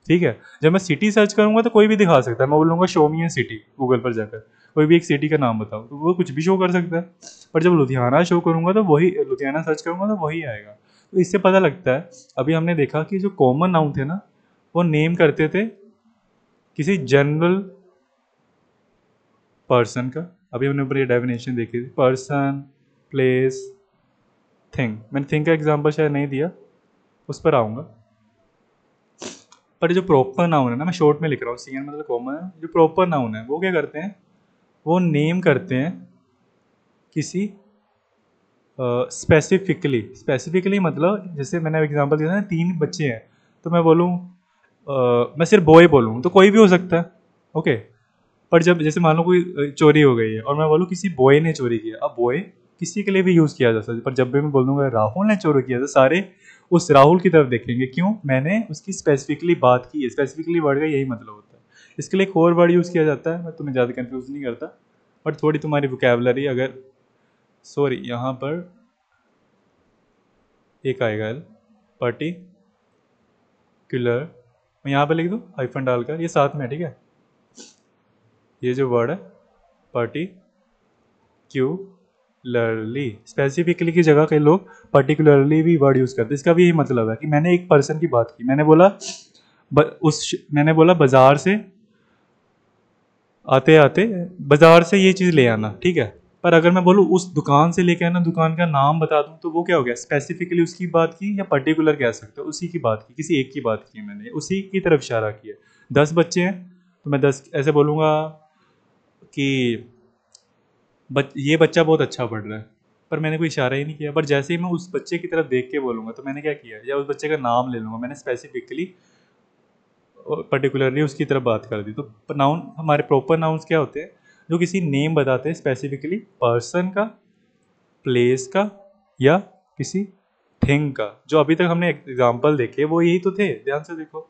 ठीक है। जब मैं सिटी सर्च करूंगा तो कोई भी दिखा सकता है, मैं बोलूँगा शो मी ए सिटी गूगल पर जाकर, कोई भी एक सिटी का नाम बताओ, तो वो कुछ भी शो कर सकता है। पर जब लुधियाना शो करूंगा तो वही, लुधियाना सर्च करूंगा तो वही आएगा। तो इससे पता लगता है, अभी हमने देखा कि जो कॉमन नाउन थे ना, वो नेम करते थे किसी जनरल पर्सन का। अभी हमने ऊपर ये डेफिनेशन देखी थी, पर्सन, प्लेस, थिंग। मैंने थिंग का एग्जांपल शायद नहीं दिया, उस पर आऊँगा। पर जो प्रॉपर नाउन है ना, मैं शॉर्ट में लिख रहा हूँ, सी एन मतलब कॉमन है। जो प्रॉपर नाउन है वो क्या करते हैं, वो नेम करते हैं किसी स्पेसिफिकली मतलब जैसे मैंने एग्जांपल दिया था ना, 3 बच्चे हैं, तो मैं बोलूँ मैं सिर्फ बॉय बोलूँ तो कोई भी हो सकता है, ओके। पर जब जैसे मान लो कोई चोरी हो गई है और मैं बोलूँ किसी बॉय ने चोरी किया, अब बॉय किसी के लिए भी यूज़ किया जा सकता है, पर जब भी मैं बोल दूंगा राहुल ने चोरी किया तो सारे उस राहुल की तरफ देखेंगे, क्यों, मैंने उसकी स्पेसिफिकली बात की है। स्पेसिफिकली वर्ड का यही मतलब होता है। इसके लिए एक और वर्ड यूज़ किया जाता है, मैं तुम्हें ज़्यादा कन्फ्यूज़ नहीं करता, बट थोड़ी तुम्हारी वोकैबुलरी अगर, सॉरी यहाँ पर एक आएगा पर्टिकुलर, मैं यहाँ पर लिख दूँ हाइफन डालकर, ये साथ में, ठीक है। ये जो वर्ड है पर्टिक्यूलरली, स्पेसिफिकली की जगह कई लोग पर्टिकुलरली भी वर्ड यूज़ करते हैं। इसका भी यही मतलब है कि मैंने एक पर्सन की बात की, मैंने बोला बाजार से आते आते बाजार से ये चीज़ ले आना, ठीक है। पर अगर मैं बोलूँ उस दुकान से लेके आना, दुकान का नाम बता दूँ, तो वो क्या हो गया, स्पेसिफिकली उसकी बात की, या पर्टिकुलर कह सकते हो उसी की बात की, किसी एक की बात की, मैंने उसी की तरफ इशारा किया। 10 बच्चे हैं तो मैं 10 ऐसे बोलूँगा कि ये बच्चा बहुत अच्छा पढ़ रहा है, पर मैंने कोई इशारा ही नहीं किया। पर जैसे ही मैं उस बच्चे की तरफ देख के बोलूँगा तो मैंने क्या किया, या उस बच्चे का नाम ले लूँगा, मैंने स्पेसिफिकली पर्टिकुलरली उसकी तरफ बात कर दी। तो नाउन, हमारे प्रॉपर नाउन्स क्या होते हैं, जो किसी नेम बताते हैं, स्पेसिफिकली पर्सन का, प्लेस का, या किसी थिंग का। जो अभी तक हमने एग्जाम्पल देखे वो यही तो थे, ध्यान से देखो,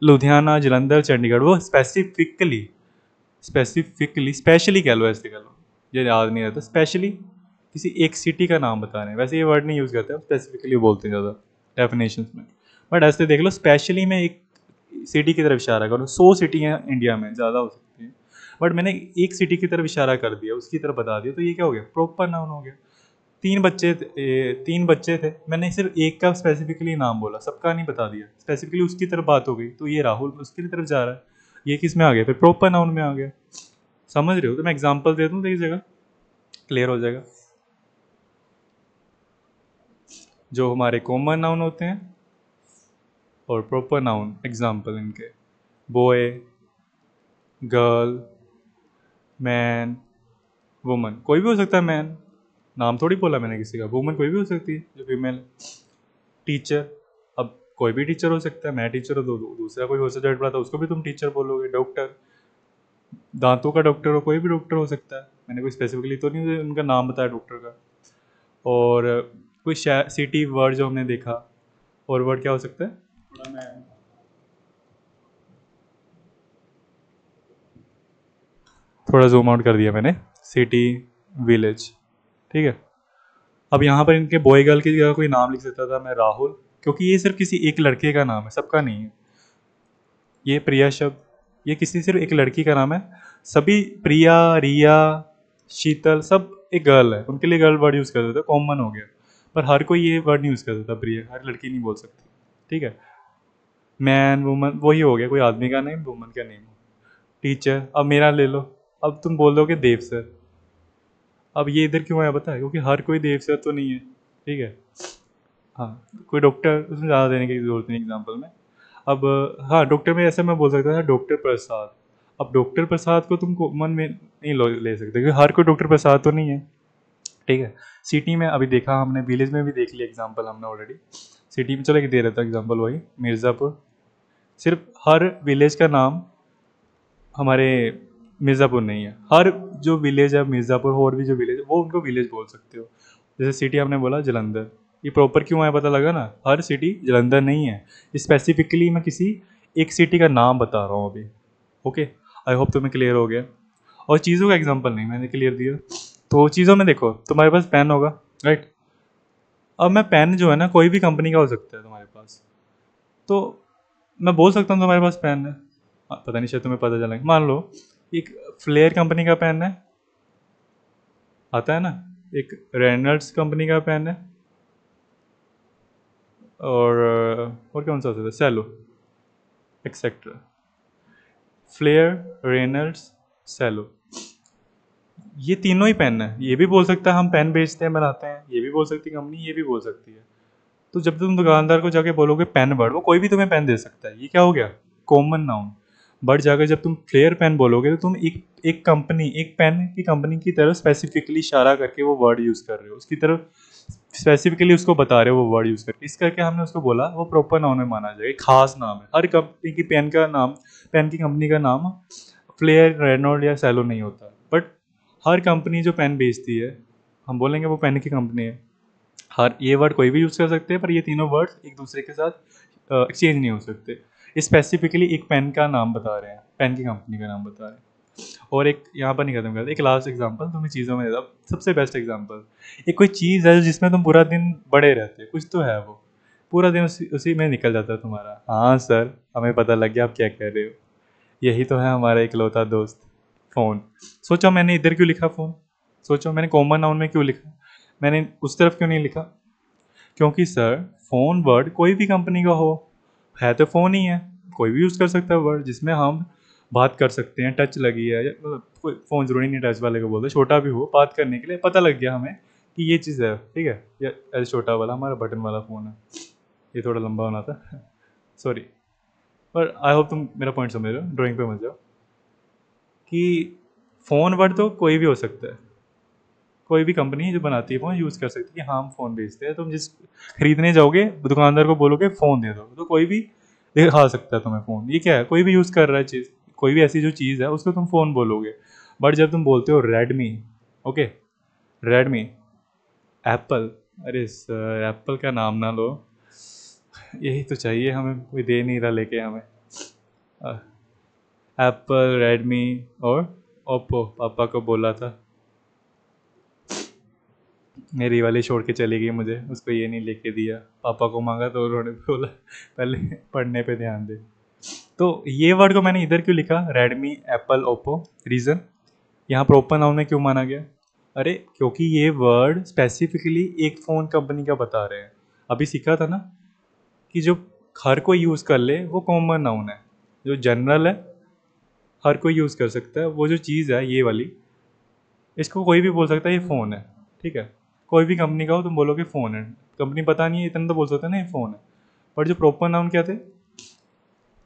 लुधियाना, जलंधर, चंडीगढ़, वो स्पेसिफिकली स्पेशली कह लो, ऐसे कह लो, ये याद नहीं रहता, स्पेशली किसी एक सिटी का नाम बता रहे हैं। वैसे ये वर्ड नहीं यूज़ करते, स्पेसिफिकली बोलते हैं ज़्यादा डेफिनेशंस में। बट ऐसे देख लो, स्पेशली में एक सिटी की तरफ इशारा करो, 100 सिटियाँ इंडिया में, ज़्यादा हो सकती हैं, बट मैंने एक सिटी की तरफ इशारा कर दिया, उसकी तरफ बता दिया, तो ये क्या हो गया, प्रॉपर नाउन हो गया। 3 बच्चे थे, मैंने सिर्फ एक का स्पेसिफिकली नाम बोला, सबका नहीं बता दिया, स्पेसिफिकली उसकी तरफ बात हो गई, तो ये राहुल उसकी तरफ जा रहा है, ये किस में आ गया, फिर प्रॉपर नाउन में आ गया। समझ रहे हो? तो मैं एग्जांपल दे दूं तो इस जगह क्लियर हो जाएगा। जो हमारे कॉमन नाउन होते हैं और प्रॉपर नाउन, एग्जांपल इनके, बॉय, गर्ल, मैन, वुमन, कोई भी हो सकता है। मैन नाम थोड़ी बोला मैंने किसी का, वुमन कोई भी हो सकती है जो फीमेल। टीचर, अब कोई भी टीचर हो सकता है, मैं टीचर हो तो दूसरा कोई हो सकता है, उसको भी तुम टीचर बोलोगे। डॉक्टर, दांतों का डॉक्टर हो, कोई भी डॉक्टर हो सकता है, मैंने कोई स्पेसिफिकली तो नहीं उनका नाम बताया डॉक्टर का। और कोई सिटी वर्ड जो हमने देखा, और वर्ड क्या हो सकता है, थोड़ा मैं थोड़ा जूम आउट कर दिया मैंने, सिटी, विलेज, ठीक है। अब यहाँ पर इनके बॉय गर्ल की जगह कोई नाम लिख सकता था मैं, राहुल, क्योंकि ये सिर्फ किसी एक लड़के का नाम है, सबका नहीं है। ये प्रिया शब्द, ये किसी सिर्फ एक लड़की का नाम है। सभी प्रिया, रिया, शीतल, सब एक गर्ल है, उनके लिए गर्ल वर्ड यूज़ कर देता, कॉमन हो गया। पर हर कोई ये वर्ड नहीं यूज़ कर देता, प्रिया हर लड़की नहीं बोल सकती, ठीक है। मैन, वुमन, वही हो गया, कोई आदमी का नेम, वुमन का नेम। टीचर, अब मेरा ले लो, अब तुम बोल दोगे देव सर। अब ये इधर क्यों आया पता है, क्योंकि हर कोई देव सर तो नहीं है, ठीक है। हाँ, कोई डॉक्टर, उसमें ज़्यादा देने की जरूरत नहीं एग्जाम्पल में। अब हाँ, डॉक्टर में ऐसे मैं बोल सकता था डॉक्टर प्रसाद। अब डॉक्टर प्रसाद को तुम कॉमन में नहीं ले सकते, क्योंकि हर कोई डॉक्टर प्रसाद तो नहीं है, ठीक है। सिटी में अभी देखा हमने, विलेज में भी देख लिया एग्जाम्पल हमने ऑलरेडी। सिटी में चलो एक दे रहा था एग्जाम्पल, वही मिर्ज़ापुर, सिर्फ हर विलेज का नाम हमारे मिर्ज़ापुर नहीं है, हर जो विलेज है मिर्ज़ापुर, और भी जो विलेज है वो उनको विलेज बोल सकते हो। जैसे सिटी आपने बोला जलंधर, ये प्रॉपर क्यों है पता लगा ना, हर सिटी जलंधर नहीं है, स्पेसिफिकली मैं किसी एक सिटी का नाम बता रहा हूँ अभी। ओके, आई होप तुम्हें क्लियर हो गया। और चीज़ों का एग्जांपल नहीं, मैंने क्लियर दिया। तो चीज़ों में देखो, तुम्हारे पास पेन होगा, राइट। अब मैं पेन जो है ना, कोई भी कंपनी का हो सकता है तुम्हारे पास, तो मैं बोल सकता हूँ तुम्हारे पास पेन है। पता नहीं शायद तुम्हें पता चला, मान लो एक फ्लेयर कंपनी का पेन है, आता है ना, एक रेनल्ड्स कंपनी का पेन है, और कौन सा होता है, सेलो, एक्सेट्रा। फ्लेयर, रेनल्ड्स, सेलो, ये तीनों ही पेन है। ये भी बोल सकता है हम पेन बेचते हैं, बनाते हैं, ये भी बोल सकती है कंपनी, ये भी बोल सकती है। तो जब तुम दुकानदार को जाके बोलोगे पेन वर्ड, वो कोई भी तुम्हें पेन दे सकता है, ये क्या हो गया, कॉमन नाउन। बट जाकर जब तुम फ्लेयर पेन बोलोगे, तो तुम एक कंपनी, एक पेन की कंपनी की तरफ स्पेसिफिकली इशारा करके वो वर्ड यूज़ कर रहे हो, उसकी तरफ स्पेसिफिकली उसको बता रहे हो वो वर्ड यूज़ करके, इस करके हमने उसको बोला वो प्रॉपर नाउन में माना जाएगा, एक खास नाम है। हर कंपनी की पेन का नाम, पेन की कंपनी का नाम फ्लेयर, रेनॉल्ड या सेलो नहीं होता, बट हर कंपनी जो पेन बेचती है, हम बोलेंगे वो पेन की कंपनी है। हर ये वर्ड कोई भी यूज़ कर सकते हैं, पर ये तीनों वर्ड्स एक दूसरे के साथ एक्सचेंज नहीं हो सकते। स्पेसिफिकली एक पेन का नाम बता रहे हैं, पेन की कंपनी का नाम बता रहे हैं। और एक यहाँ पर नहीं खत्म करते, एक लास्ट एग्जांपल तुम्हें चीज़ों में देता हूँ, सबसे बेस्ट एग्जांपल। एक कोई चीज़ है जिसमें तुम पूरा दिन बड़े रहते, कुछ तो है वो, पूरा दिन उसी में निकल जाता है तुम्हारा। हाँ सर, हमें पता लग गया आप क्या कह रहे हो, यही तो है हमारा इकलौता दोस्त, फ़ोन। सोचो मैंने इधर क्यों लिखा फ़ोन, सोचो मैंने कॉमन नाउन में क्यों लिखा, मैंने उस तरफ क्यों नहीं लिखा, क्योंकि सर फ़ोन वर्ड कोई भी कंपनी का हो, है तो फ़ोन ही है, कोई भी यूज़ कर सकता है वर्ड जिसमें हम बात कर सकते हैं, टच लगी है, मतलब कोई फ़ोन ज़रूरी नहीं टच वाले को बोलते, छोटा भी हो, बात करने के लिए पता लग गया हमें कि ये चीज़ है, ठीक है। ये ऐसे छोटा वाला हमारा बटन वाला फ़ोन है, ये थोड़ा लंबा होना था सॉरी। पर आई होप तुम मेरा पॉइंट समझ रहे हो, ड्राइंग पे मत जाओ। कि फ़ोन वर्ड तो कोई भी हो सकता है, कोई भी कंपनी जो बनाती है फ़ोन यूज़ कर सकती है कि हाँ हम फ़ोन बेचते हैं। तुम जिस खरीदने जाओगे दुकानदार को बोलोगे फ़ोन दे दो, तो कोई भी दिखा सकता है तुम्हें फ़ोन, ये क्या है, कोई भी यूज़ कर रहा है चीज़, कोई भी ऐसी जो चीज़ है उसको तुम फ़ोन बोलोगे। बट जब तुम बोलते हो रेडमी, ओके, रेडमी, एप्पल, अरे सर एप्पल का नाम ना लो, यही तो चाहिए हमें, कोई दे नहीं रहा लेके हमें। एप्पल, रेडमी और ओप्पो, पापा को बोला था, मेरी वाली छोड़ के चली गई मुझे, उसको ये नहीं लेके दिया, पापा को मांगा तो उन्होंने बोला पहले पढ़ने पे ध्यान दे। तो ये वर्ड को मैंने इधर क्यों लिखा, रेडमी, एप्पल, ओप्पो, रीज़न यहाँ प्रॉपर नाउन में क्यों माना गया, अरे क्योंकि ये वर्ड स्पेसिफिकली एक फ़ोन कंपनी का बता रहे हैं। अभी सीखा था ना कि जो हर कोई यूज़ कर ले वो कॉमन नाउन है, जो जनरल है हर कोई यूज़ कर सकता है, वो जो चीज़ है ये वाली, इसको कोई भी बोल सकता है ये फ़ोन है, ठीक है। कोई भी कंपनी का हो तुम बोलोगे फ़ोन है, कंपनी पता नहीं है इतना तो बोल सकते हैं ना ये फ़ोन है। बट जो प्रॉपर नाउन क्या थे,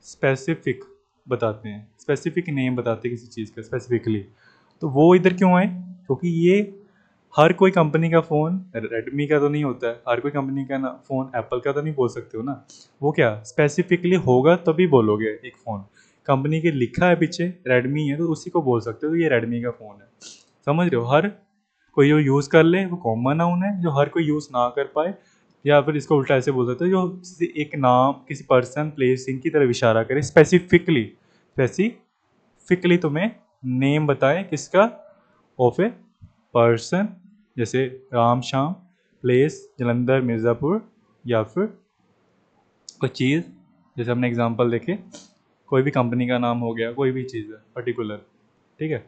स्पेसिफिक बताते हैं, स्पेसिफिक नेम बताते हैं किसी चीज़ का स्पेसिफिकली। तो वो इधर क्यों आए, क्योंकि ये हर कोई कंपनी का फ़ोन, रेडमी का तो नहीं होता है, हर कोई कंपनी का ना फ़ोन एप्पल का तो नहीं बोल सकते हो ना, वो क्या स्पेसिफिकली होगा तभी बोलोगे एक फ़ोन, कंपनी के लिखा है पीछे रेडमी है तो उसी को बोल सकते हो तो ये रेडमी का फ़ोन है। समझ रहे हो, हर कोई जो यूज़ कर ले वो कॉमन नाउन है, जो हर कोई यूज़ ना कर पाए, या फिर इसको उल्टा ऐसे बोल सकते हैं जो किसी एक नाम, किसी पर्सन, प्लेस, थिंग की तरफ इशारा करे स्पेसिफिकली, स्पेसिफिकली तुम्हें नेम बताए किसका, ऑफ ए पर्सन, जैसे राम श्याम, प्लेस जलंधर मिर्ज़ापुर, या फिर कोई चीज़, जैसे हमने एग्जांपल देखे कोई भी कंपनी का नाम हो गया, कोई भी चीज़ है पर्टिकुलर, ठीक है।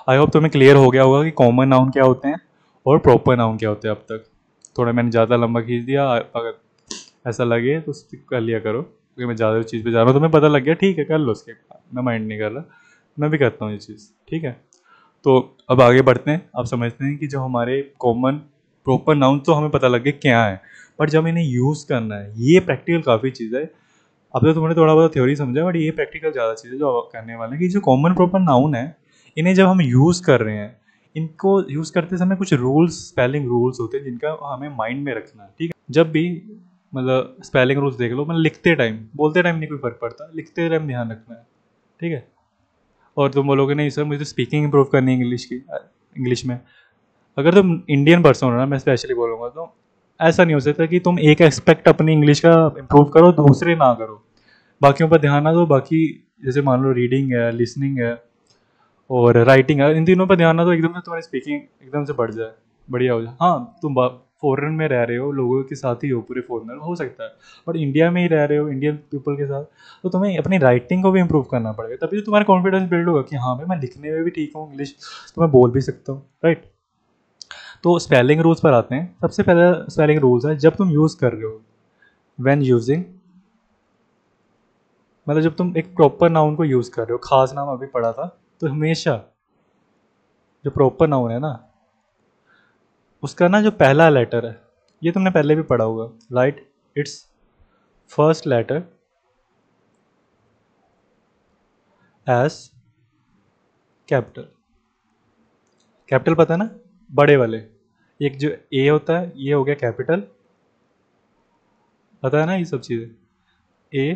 आई होप तुम्हें क्लियर हो गया होगा कि कॉमन नाउन क्या होते हैं और प्रॉपर नाउन क्या होते हैं। अब तक थोड़ा मैंने ज़्यादा लंबा खींच दिया, अगर ऐसा लगे तो स्टिक कर लिया करो, क्योंकि मैं ज़्यादा चीज़ पे जा रहा हूँ, तुम्हें पता लग गया, ठीक है कर लो उसके, मैं माइंड नहीं कर रहा, मैं भी करता हूँ ये चीज़, ठीक है। तो अब आगे बढ़ते हैं, अब समझते हैं कि जो हमारे कॉमन प्रॉपर नाउन तो हमें पता लग गया क्या है, बट जब इन्हें यूज़ करना है ये प्रैक्टिकल काफ़ी चीज़ है। अब तो तुमने थोड़ा बहुत थ्योरी समझा, बट ये प्रैक्टिकल ज़्यादा चीज़ है जो करने वाले हैं, कि जो कॉमन प्रॉपर नाउन है इन्हें जब हम यूज़ कर रहे हैं, इनको यूज़ करते समय कुछ रूल्स, स्पेलिंग रूल्स होते हैं जिनका हमें माइंड में रखना है, ठीक है। जब भी मतलब स्पेलिंग रूल्स देख लो, मतलब लिखते टाइम, बोलते टाइम नहीं कोई फ़र्क पड़ता, लिखते टाइम ध्यान रखना है, ठीक है। और तुम बोलोगे नहीं सर मुझे तो स्पीकिंग इंप्रूव करनी है इंग्लिश की, इंग्लिश में, अगर तुम इंडियन पर्सन हो ना, मैं स्पेशली बोलूँगा, तो ऐसा नहीं हो सकता कि तुम एक एस्पेक्ट अपनी इंग्लिश का इम्प्रूव करो, दूसरे ना करो, बाकियों पर ध्यान ना दो। बाकी जैसे मान लो रीडिंग है, लिसनिंग है और राइटिंग है, इन तीनों पर ध्यान ना दो, एकदम से तुम्हारी स्पीकिंग एकदम से बढ़ जाए, बढ़िया हो जाए। हाँ, तुम फॉरेन में रह रहे हो, लोगों के साथ ही हो, पूरे फॉरेनर हो सकता है, बट इंडिया में ही रह रहे हो, इंडियन पीपल के साथ, तो तुम्हें अपनी राइटिंग को भी इम्प्रूव करना पड़ेगा, तभी तो तुम्हारा कॉन्फिडेंस बिल्ड होगा कि हाँ भाई मैं लिखने में भी ठीक हूँ, इंग्लिश तो मैं बोल भी सकता हूँ, राइट। तो स्पेलिंग रूल्स पर आते हैं। सबसे पहला स्पेलिंग रूल्स है, जब तुम यूज़ कर रहे हो, व्हेन यूजिंग, मतलब जब तुम एक प्रॉपर नाउन को यूज़ कर रहे हो, खास नाम अभी पढ़ा था, तो हमेशा जो प्रॉपर नाउन है ना, उसका ना जो पहला लेटर है, ये तुमने पहले भी पढ़ा होगा, right, it's first letter as capital. Capital पता है ना, बड़े वाले, एक जो ए होता है ये हो गया कैपिटल, पता है ना ये सब चीज़ें, ए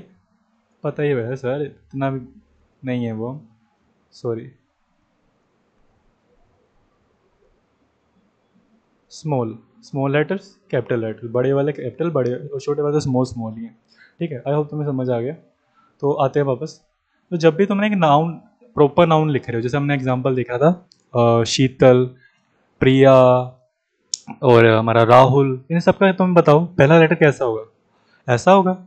पता ही है सर, इतना भी नहीं है वो, sorry. Small, small letters capital letters, बड़े वाले कैपिटल, बड़े और छोटे वाले स्मॉल स्मॉल ही हैं, ठीक है। आई होप तुम्हें समझ आ गया। तो आते हैं वापस। तो जब भी तुमने एक नाउन, प्रॉपर नाउन लिख रहे हो, जैसे हमने एग्जांपल देखा था, शीतल, प्रिया और हमारा राहुल, इन सब का तुम बताओ पहला लेटर कैसा होगा। ऐसा होगा,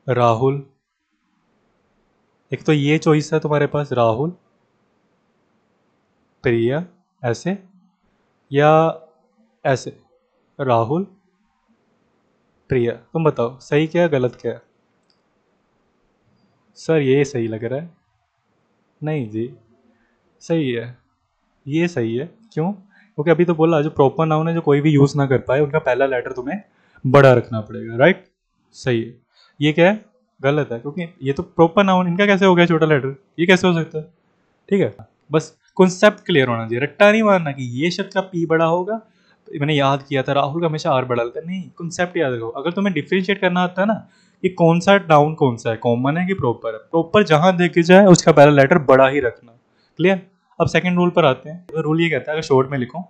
राहुल, एक तो ये चॉइस है तुम्हारे पास, राहुल, प्रिया, ऐसे, या ऐसे, राहुल, प्रिया। तुम बताओ सही क्या है गलत क्या है। सर ये सही लग रहा है, नहीं जी, सही है, ये सही है। क्यों? क्योंकि अभी तो बोला जो प्रॉपर नाउन है जो कोई भी यूज़ ना कर पाए, उनका पहला लेटर तुम्हें बड़ा रखना पड़ेगा, राइट। सही है। ये क्या है, गलत है, क्योंकि ये तो प्रॉपर नाउन, इनका कैसे हो गया छोटा लेटर, ये कैसे हो सकता है। ठीक है, बस कॉन्सेप्ट क्लियर होना चाहिए, रट्टा नहीं मारना कि ये शब्द का पी बड़ा होगा, मैंने याद किया था राहुल का हमेशा आर बड़ा लगता है, नहीं, कॉन्सेप्ट याद रखो। अगर तुम्हें डिफ्रेंशिएट करना आता है ना कि कौन सा नाउन कौन सा है, कॉमन है कि प्रॉपर है, प्रॉपर जहां देखी जाए उसका पहला लेटर बड़ा ही रखना, क्लियर। अब सेकंड रूल पर आते हैं। तो रूल ये कहता है, अगर शॉर्ट में लिखूं,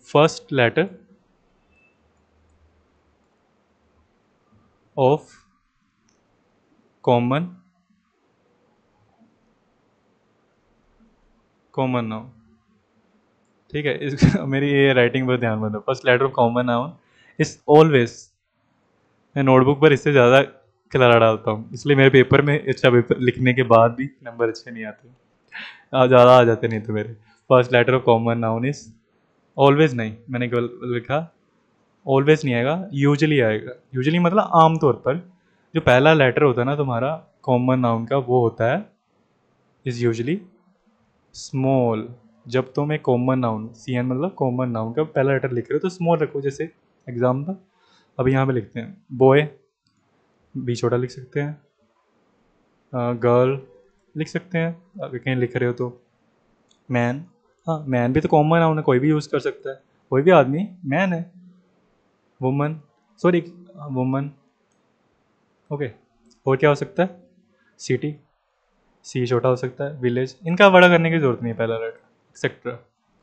first letter of common, common noun, ठीक है। इस मेरी ये राइटिंग पर ध्यान मत दो, first letter of common noun is always, मैं नोटबुक पर इससे ज़्यादा खिलाड़ा डालता हूँ, इसलिए मेरे पेपर में अच्छा पेपर लिखने के बाद भी नंबर अच्छे नहीं आते, ज़्यादा आ जाते नहीं तो मेरे। First letter of common noun is, always नहीं, मैंने केवल लिखा, ऑलवेज नहीं आएगा, यूजली आएगा। यूजली मतलब आमतौर पर जो पहला लेटर होता है ना तुम्हारा कॉमन नाउन का, वो होता है इज यूजली स्मॉल। जब तुम एक कॉमन नाउन, सी एन मतलब कॉमन नाउन का पहला लेटर लिख रहे हो तो स्मॉल रखो। जैसे एग्जाम्पल अब यहाँ पे लिखते हैं, बॉय बी छोटा लिख सकते हैं, गर्ल लिख सकते हैं अगर कहीं लिख रहे हो तो, मैन, हाँ मैन भी तो कॉमन नाउन है, कोई भी यूज़ कर सकता है, कोई भी आदमी मैन है। Woman, sorry, woman, okay. और क्या हो सकता है, सिटी, सी छोटा हो सकता है, विलेज, इनका बड़ा करने की जरूरत नहीं है पहला letter, etcetera.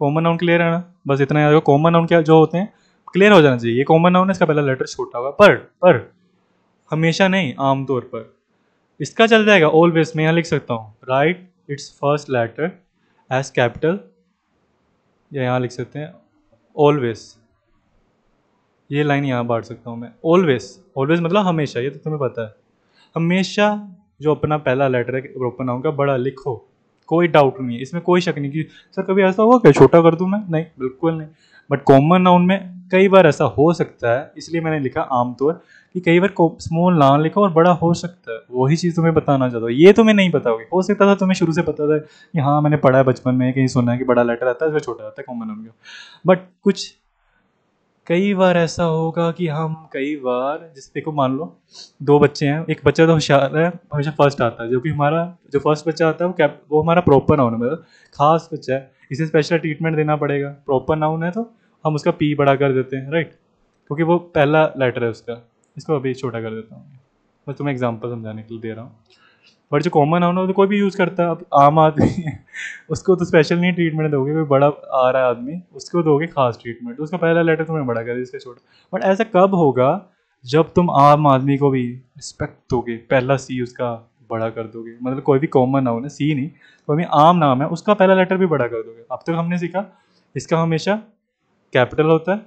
Common noun clear है ना, बस इतना याद रखो, कॉमन नाउन क्या जो होते हैं क्लियर हो जाना चाहिए, ये कॉमन नाउन है, इसका पहला लेटर छोटा होगा, पर हमेशा नहीं, आमतौर पर। इसका चल जाएगा ऑलवेज, मैं यहाँ लिख सकता हूँ, right it's first letter as capital, या यहाँ लिख सकते हैं ऑलवेज, ये लाइन यहाँ बांट सकता हूँ मैं, ऑलवेज, ऑलवेज मतलब हमेशा, ये तो तुम्हें पता है। हमेशा जो अपना पहला लेटर है प्रॉपर नाउन का बड़ा लिखो, कोई डाउट नहीं है इसमें, कोई शक नहीं कि सर कभी ऐसा हुआ क्या छोटा कर दूं मैं, नहीं बिल्कुल नहीं। बट कॉमन नाउन में कई बार ऐसा हो सकता है, इसलिए मैंने लिखा आमतौर, कि कई बार स्मॉल ना लिखो और बड़ा हो सकता है, वही चीज़ तुम्हें बताना चाहता हूँ। ये तुम्हें नहीं पता होगी, हो सकता था तुम्हें शुरू से पता था कि हाँ मैंने पढ़ा है बचपन में, कहीं सुना है कि बड़ा लेटर आता है इसमें छोटा आता है कॉमन नाउन का, बट कुछ कई बार ऐसा होगा कि हम कई बार, जैसे देखो मान लो दो बच्चे हैं, एक बच्चा तो होशियार है, हमेशा फर्स्ट आता है, जो कि हमारा जो फर्स्ट बच्चा आता है वो हमारा प्रॉपर नाउन है, मतलब खास बच्चा है, इसे स्पेशल ट्रीटमेंट देना पड़ेगा, प्रॉपर नाउन है तो हम उसका पी बड़ा कर देते हैं, राइट, क्योंकि वो पहला लेटर है उसका। इसको अभी छोटा कर देता हूँ, मैं तुम्हें एग्जाम्पल समझाने के लिए दे रहा हूँ। बट जो कॉमन नाउन है तो कोई भी यूज़ करता है। अब आम आदमी है, उसको तो स्पेशल नहीं ट्रीटमेंट दोगे, कोई बड़ा आ रहा है आदमी उसको दोगे खास ट्रीटमेंट, तो उसका पहला लेटर तुम्हें बड़ा कर इसका छोटा। बट ऐसा कब होगा जब तुम आम आदमी को भी रिस्पेक्ट दोगे, पहला सी उसका बड़ा कर दोगे, मतलब कोई भी कॉमन नाउन है, सी नहीं, कोई भी आम नाम है उसका पहला लेटर भी बड़ा कर दोगे। अब तक हमने सीखा इसका हमेशा कैपिटल होता है,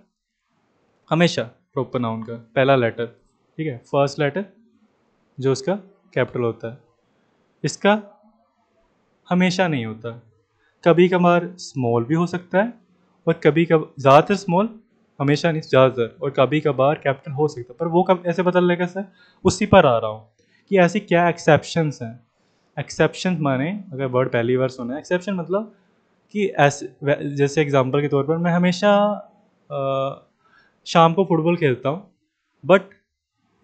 हमेशा प्रॉपर नाउन का पहला लेटर, ठीक है, फर्स्ट लेटर जो उसका कैपिटल होता है। इसका हमेशा नहीं होता, कभी कभार स्मॉल भी हो सकता है, और कभी कभार ज़्यादातर स्मॉल, हमेशा नहीं ज़्यादातर, और कभी कभार कैपिटल हो सकता है। पर वो कब ऐसे पता लगेगा सर, उसी पर आ रहा हूँ कि ऐसी क्या एक्सेप्शंस हैं। एक्सेप्शन माने, अगर वर्ड पहली बार सुना है, एक्सेप्शन मतलब कि ऐसे, जैसे एग्जांपल के तौर पर मैं हमेशा शाम को फुटबॉल खेलता हूँ, बट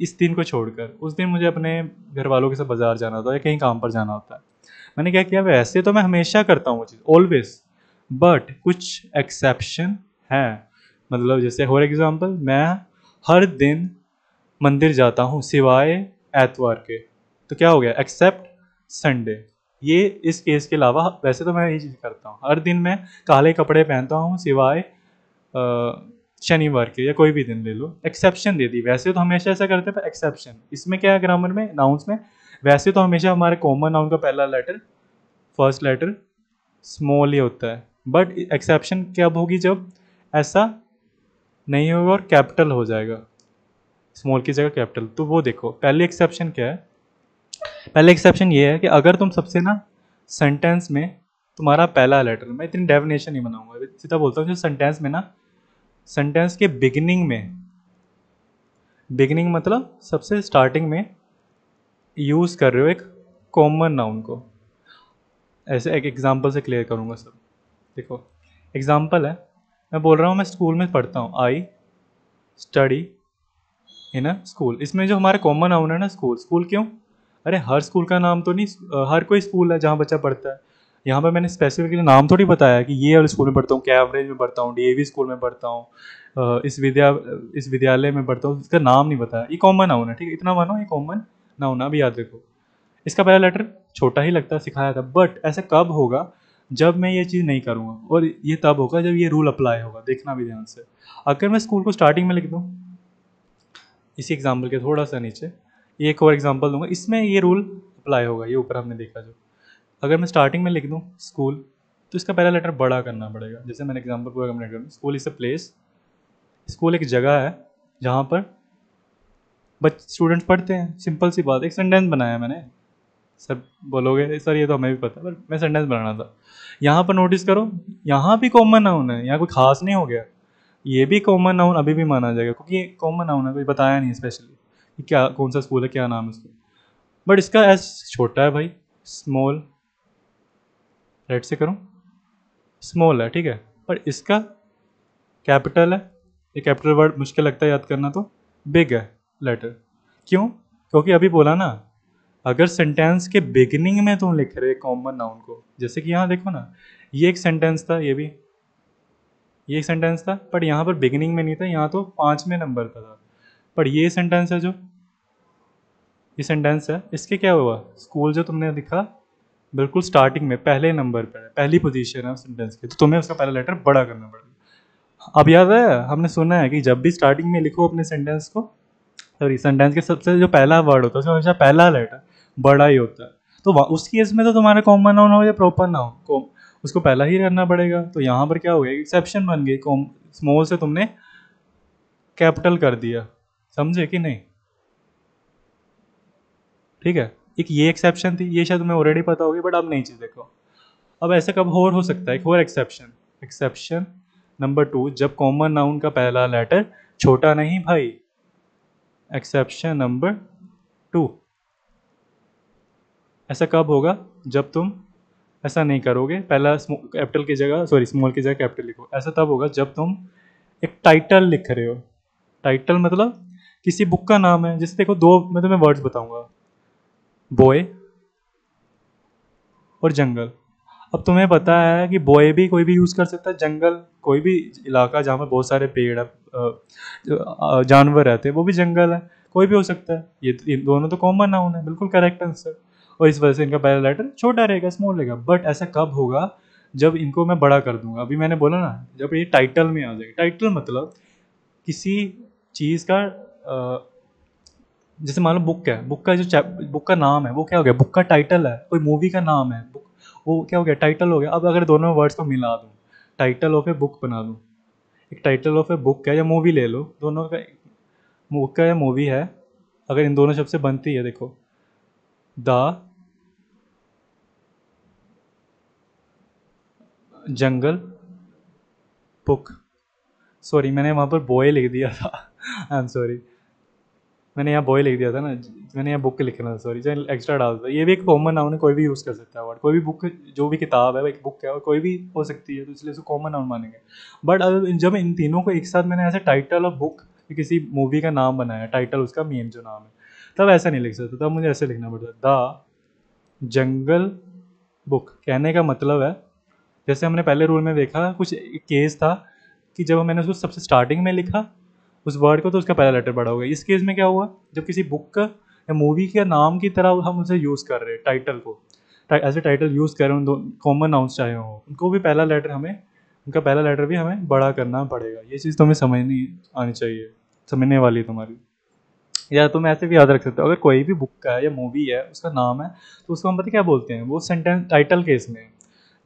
इस दिन को छोड़कर उस दिन मुझे अपने घर वालों के साथ बाजार जाना होता है या कहीं काम पर जाना होता है। मैंने क्या किया, वैसे तो मैं हमेशा करता हूँ वो चीज़, ऑलवेज, बट कुछ एक्सेप्शन है। मतलब जैसे फॉर एग्जांपल मैं हर दिन मंदिर जाता हूँ सिवाय एतवार के, तो क्या हो गया, एक्सेप्ट संडे। ये इस केस के अलावा वैसे तो मैं ये चीज़ करता हूँ, हर दिन मैं काले कपड़े पहनता हूँ सिवाय शनिवार के, या कोई भी दिन ले लो, एक्सेप्शन दे दी। वैसे तो हमेशा ऐसा करते हैं, पर एक्सेप्शन इसमें क्या है, ग्रामर में, नाउन्स में, वैसे तो हमेशा हमारे कॉमन नाउन का पहला लेटर, फर्स्ट लेटर स्मॉल ही होता है, बट एक्सेप्शन कब होगी, जब ऐसा नहीं होगा और कैपिटल हो जाएगा, स्मॉल की जगह कैपिटल। तो वो देखो पहले एक्सेप्शन क्या है, पहले एक्सेप्शन ये है कि अगर तुम सबसे ना सेंटेंस में तुम्हारा पहला लेटर, मैं इतनी डेफिनेशन नहीं बनाऊंगा, सीधा बोलता हूँ, जो सेंटेंस में ना, सेंटेंस के बिगिनिंग में, बिगिनिंग मतलब सबसे स्टार्टिंग में यूज़ कर रहे हो एक कॉमन नाउन को। ऐसे एक एग्जांपल से क्लियर करूँगा सब। देखो एग्जांपल है, मैं बोल रहा हूँ मैं स्कूल में पढ़ता हूँ, I study in a school. इसमें जो हमारा कॉमन नाउन है ना स्कूल, स्कूल क्यों, अरे हर स्कूल का नाम तो नहीं, हर कोई स्कूल है जहाँ बच्चा पढ़ता है। यहाँ पर मैंने स्पेसिफिकली नाम थोड़ी बताया कि ये वाले स्कूल में पढ़ता हूँ, कैम्ब्रिज में पढ़ता हूँ, डीएवी स्कूल में पढ़ता हूँ, इस विद्यालय में पढ़ता हूँ, इसका नाम नहीं बताया। ये कॉमन नाउन है, ठीक है, इतना मानो ये कॉमन नाउन है। अभी याद रखो इसका पहला लेटर छोटा ही लगता है, सिखाया था, बट ऐसा कब होगा जब मैं ये चीज़ नहीं करूँगा, और ये तब होगा जब ये रूल अप्लाई होगा। देखना भी ध्यान से, अगर मैं स्कूल को स्टार्टिंग में लिख दूँ, इसी एग्जाम्पल के थोड़ा सा नीचे एक और एग्जाम्पल दूंगा, इसमें ये रूल अप्लाई होगा, ये ऊपर हमने देखा जो, अगर मैं स्टार्टिंग में लिख दूँ स्कूल, तो इसका पहला लेटर बड़ा करना पड़ेगा। जैसे मैंने एग्जाम्पल पूरा कंप्लीट करूँ, school is a place, school एक जगह है जहाँ पर स्टूडेंट्स पढ़ते हैं, सिंपल सी बात। एक सेंटेंस बनाया मैंने, सर बोलोगे सर ये तो हमें भी पता है, पर मैं सेंटेंस बनाना था। यहाँ पर नोटिस करो, यहाँ भी कॉमन नाउन है, यहाँ कोई खास नहीं हो गया, ये भी कॉमन नाउन अभी भी माना जाएगा, क्योंकि ये कॉमन नाउन है, कोई बताया नहीं स्पेशली कि क्या कौन सा स्कूल है, क्या नाम है उसका। बट इसका एस छोटा है भाई, स्मॉल, राइट से करूँ, स्मॉल है, ठीक है, पर इसका कैपिटल है। ये कैपिटल वर्ड मुश्किल लगता है याद करना, तो बिग है लेटर। क्यों, क्योंकि अभी बोला ना, अगर सेंटेंस के बिगिनिंग में तुम लिख रहे कॉमन नाउन को, जैसे कि यहाँ देखो ना, ये एक सेंटेंस था, ये भी ये एक सेंटेंस था, बट यहाँ पर बिगिनिंग में नहीं था, यहाँ तो 5वें नंबर पर था। पर ये सेंटेंस है, जो ये सेंटेंस है, इसके क्या हुआ, स्कूल जो तुमने लिखा बिल्कुल स्टार्टिंग में पहले नंबर पर है, पहली पोजीशन है सेंटेंस की, तो तुम्हें उसका पहला लेटर बड़ा करना पड़ेगा। अब याद है हमने सुना है कि जब भी स्टार्टिंग में लिखो अपने सेंटेंस को, सॉरी सेंटेंस के सबसे जो पहला वर्ड होता है उसका हमेशा पहला लेटर बड़ा ही होता है। तो उस केस में तो तुम्हारा कॉमन नाउन हो या प्रॉपर नाउन, उसको पहला ही करना पड़ेगा। तो यहाँ पर क्या हो गया, एक्सेप्शन बन गई, स्मॉल से तुमने कैपिटल कर दिया, समझे कि नहीं, ठीक है। एक ये एक्सेप्शन थी, ये शायद तुम्हें ऑलरेडी पता होगी, बट अब नई चीज़ देखो। अब ऐसा कब और हो सकता है, एक और एक्सेप्शन, एक्सेप्शन नंबर 2, जब कॉमन नाउन का पहला लेटर छोटा नहीं भाई, एक्सेप्शन नंबर 2, ऐसा कब होगा जब तुम ऐसा नहीं करोगे, पहला कैपिटल की जगह, सॉरी स्मॉल की जगह कैपिटल लिखो। ऐसा तब होगा जब तुम एक टाइटल लिख रहे हो, टाइटल मतलब किसी बुक का नाम है। जैसे देखो, दो मैं तुम्हें वर्ड्स बताऊंगा, बॉय और जंगल। अब तुम्हें पता है कि बॉय भी कोई भी यूज़ कर सकता है, जंगल कोई भी इलाका जहाँ पर बहुत सारे पेड़ है, जानवर रहते हैं, वो भी जंगल है, कोई भी हो सकता है। ये दोनों तो कॉमन नाउन है, बिल्कुल करेक्ट आंसर। और इस वजह से इनका पहला लेटर छोटा रहेगा, स्मॉल रहेगा। बट ऐसा कब होगा? जब इनको मैं बड़ा कर दूंगा। अभी मैंने बोला ना, जब ये टाइटल में आ जाएगा। टाइटल मतलब किसी चीज़ का जैसे मान लो बुक है, बुक का जो बुक का नाम है वो क्या हो गया? बुक का टाइटल है। कोई मूवी का नाम है, बुक वो क्या हो गया? टाइटल हो गया। अब अगर दोनों वर्ड्स को मिला दूँ, टाइटल ऑफ ए बुक बना दूँ, एक टाइटल ऑफ ए बुक है या मूवी ले लो, दोनों का बुक का या मूवी है, अगर इन दोनों शब्द से बनती है, देखो द जंगल बुक। सॉरी, मैंने वहाँ पर बॉय लिख दिया था। आई एम सॉरी, मैंने यहाँ बॉय लिख दिया था ना, मैंने यहाँ बुक लिखना था, सॉरी, चल एक्स्ट्रा डाल दो। ये भी एक कॉमन नाउन है, कोई भी यूज़ कर सकता है वर्ड। कोई भी बुक, जो भी किताब है वो एक बुक है और कोई भी हो सकती है, तो इसलिए उसको कॉमन नाउन मानेंगे। बट अब जब इन तीनों को एक साथ मैंने ऐसे टाइटल ऑफ बुक, किसी मूवी का नाम बनाया, टाइटल उसका मेन जो नाम है, तब ऐसा नहीं लिख सकता, तब मुझे ऐसे लिखना पड़ता द जंगल बुक। कहने का मतलब है, जैसे हमने पहले रूल में देखा, कुछ केस था कि जब मैंने उसको सबसे स्टार्टिंग में लिखा उस वर्ड को, तो उसका पहला लेटर बड़ा हो गया। इस केस में क्या हुआ? जब किसी बुक का या मूवी के नाम की तरह हम उसे यूज़ कर रहे हैं, टाइटल को एज ए टाइटल यूज़ कर रहे हैं, उन कॉमन नाउन्स चाहे हो, उनको भी पहला लेटर हमें, उनका पहला लेटर भी हमें बड़ा करना पड़ेगा। ये चीज़ तुम्हें समझनी आनी चाहिए, समझने वाली है तुम्हारी। या तुम ऐसे भी याद रख सकते हो, अगर कोई भी बुक का है या मूवी है उसका नाम है, तो उसको हम पता क्या बोलते हैं? वो सेंटेंस टाइटल केस में,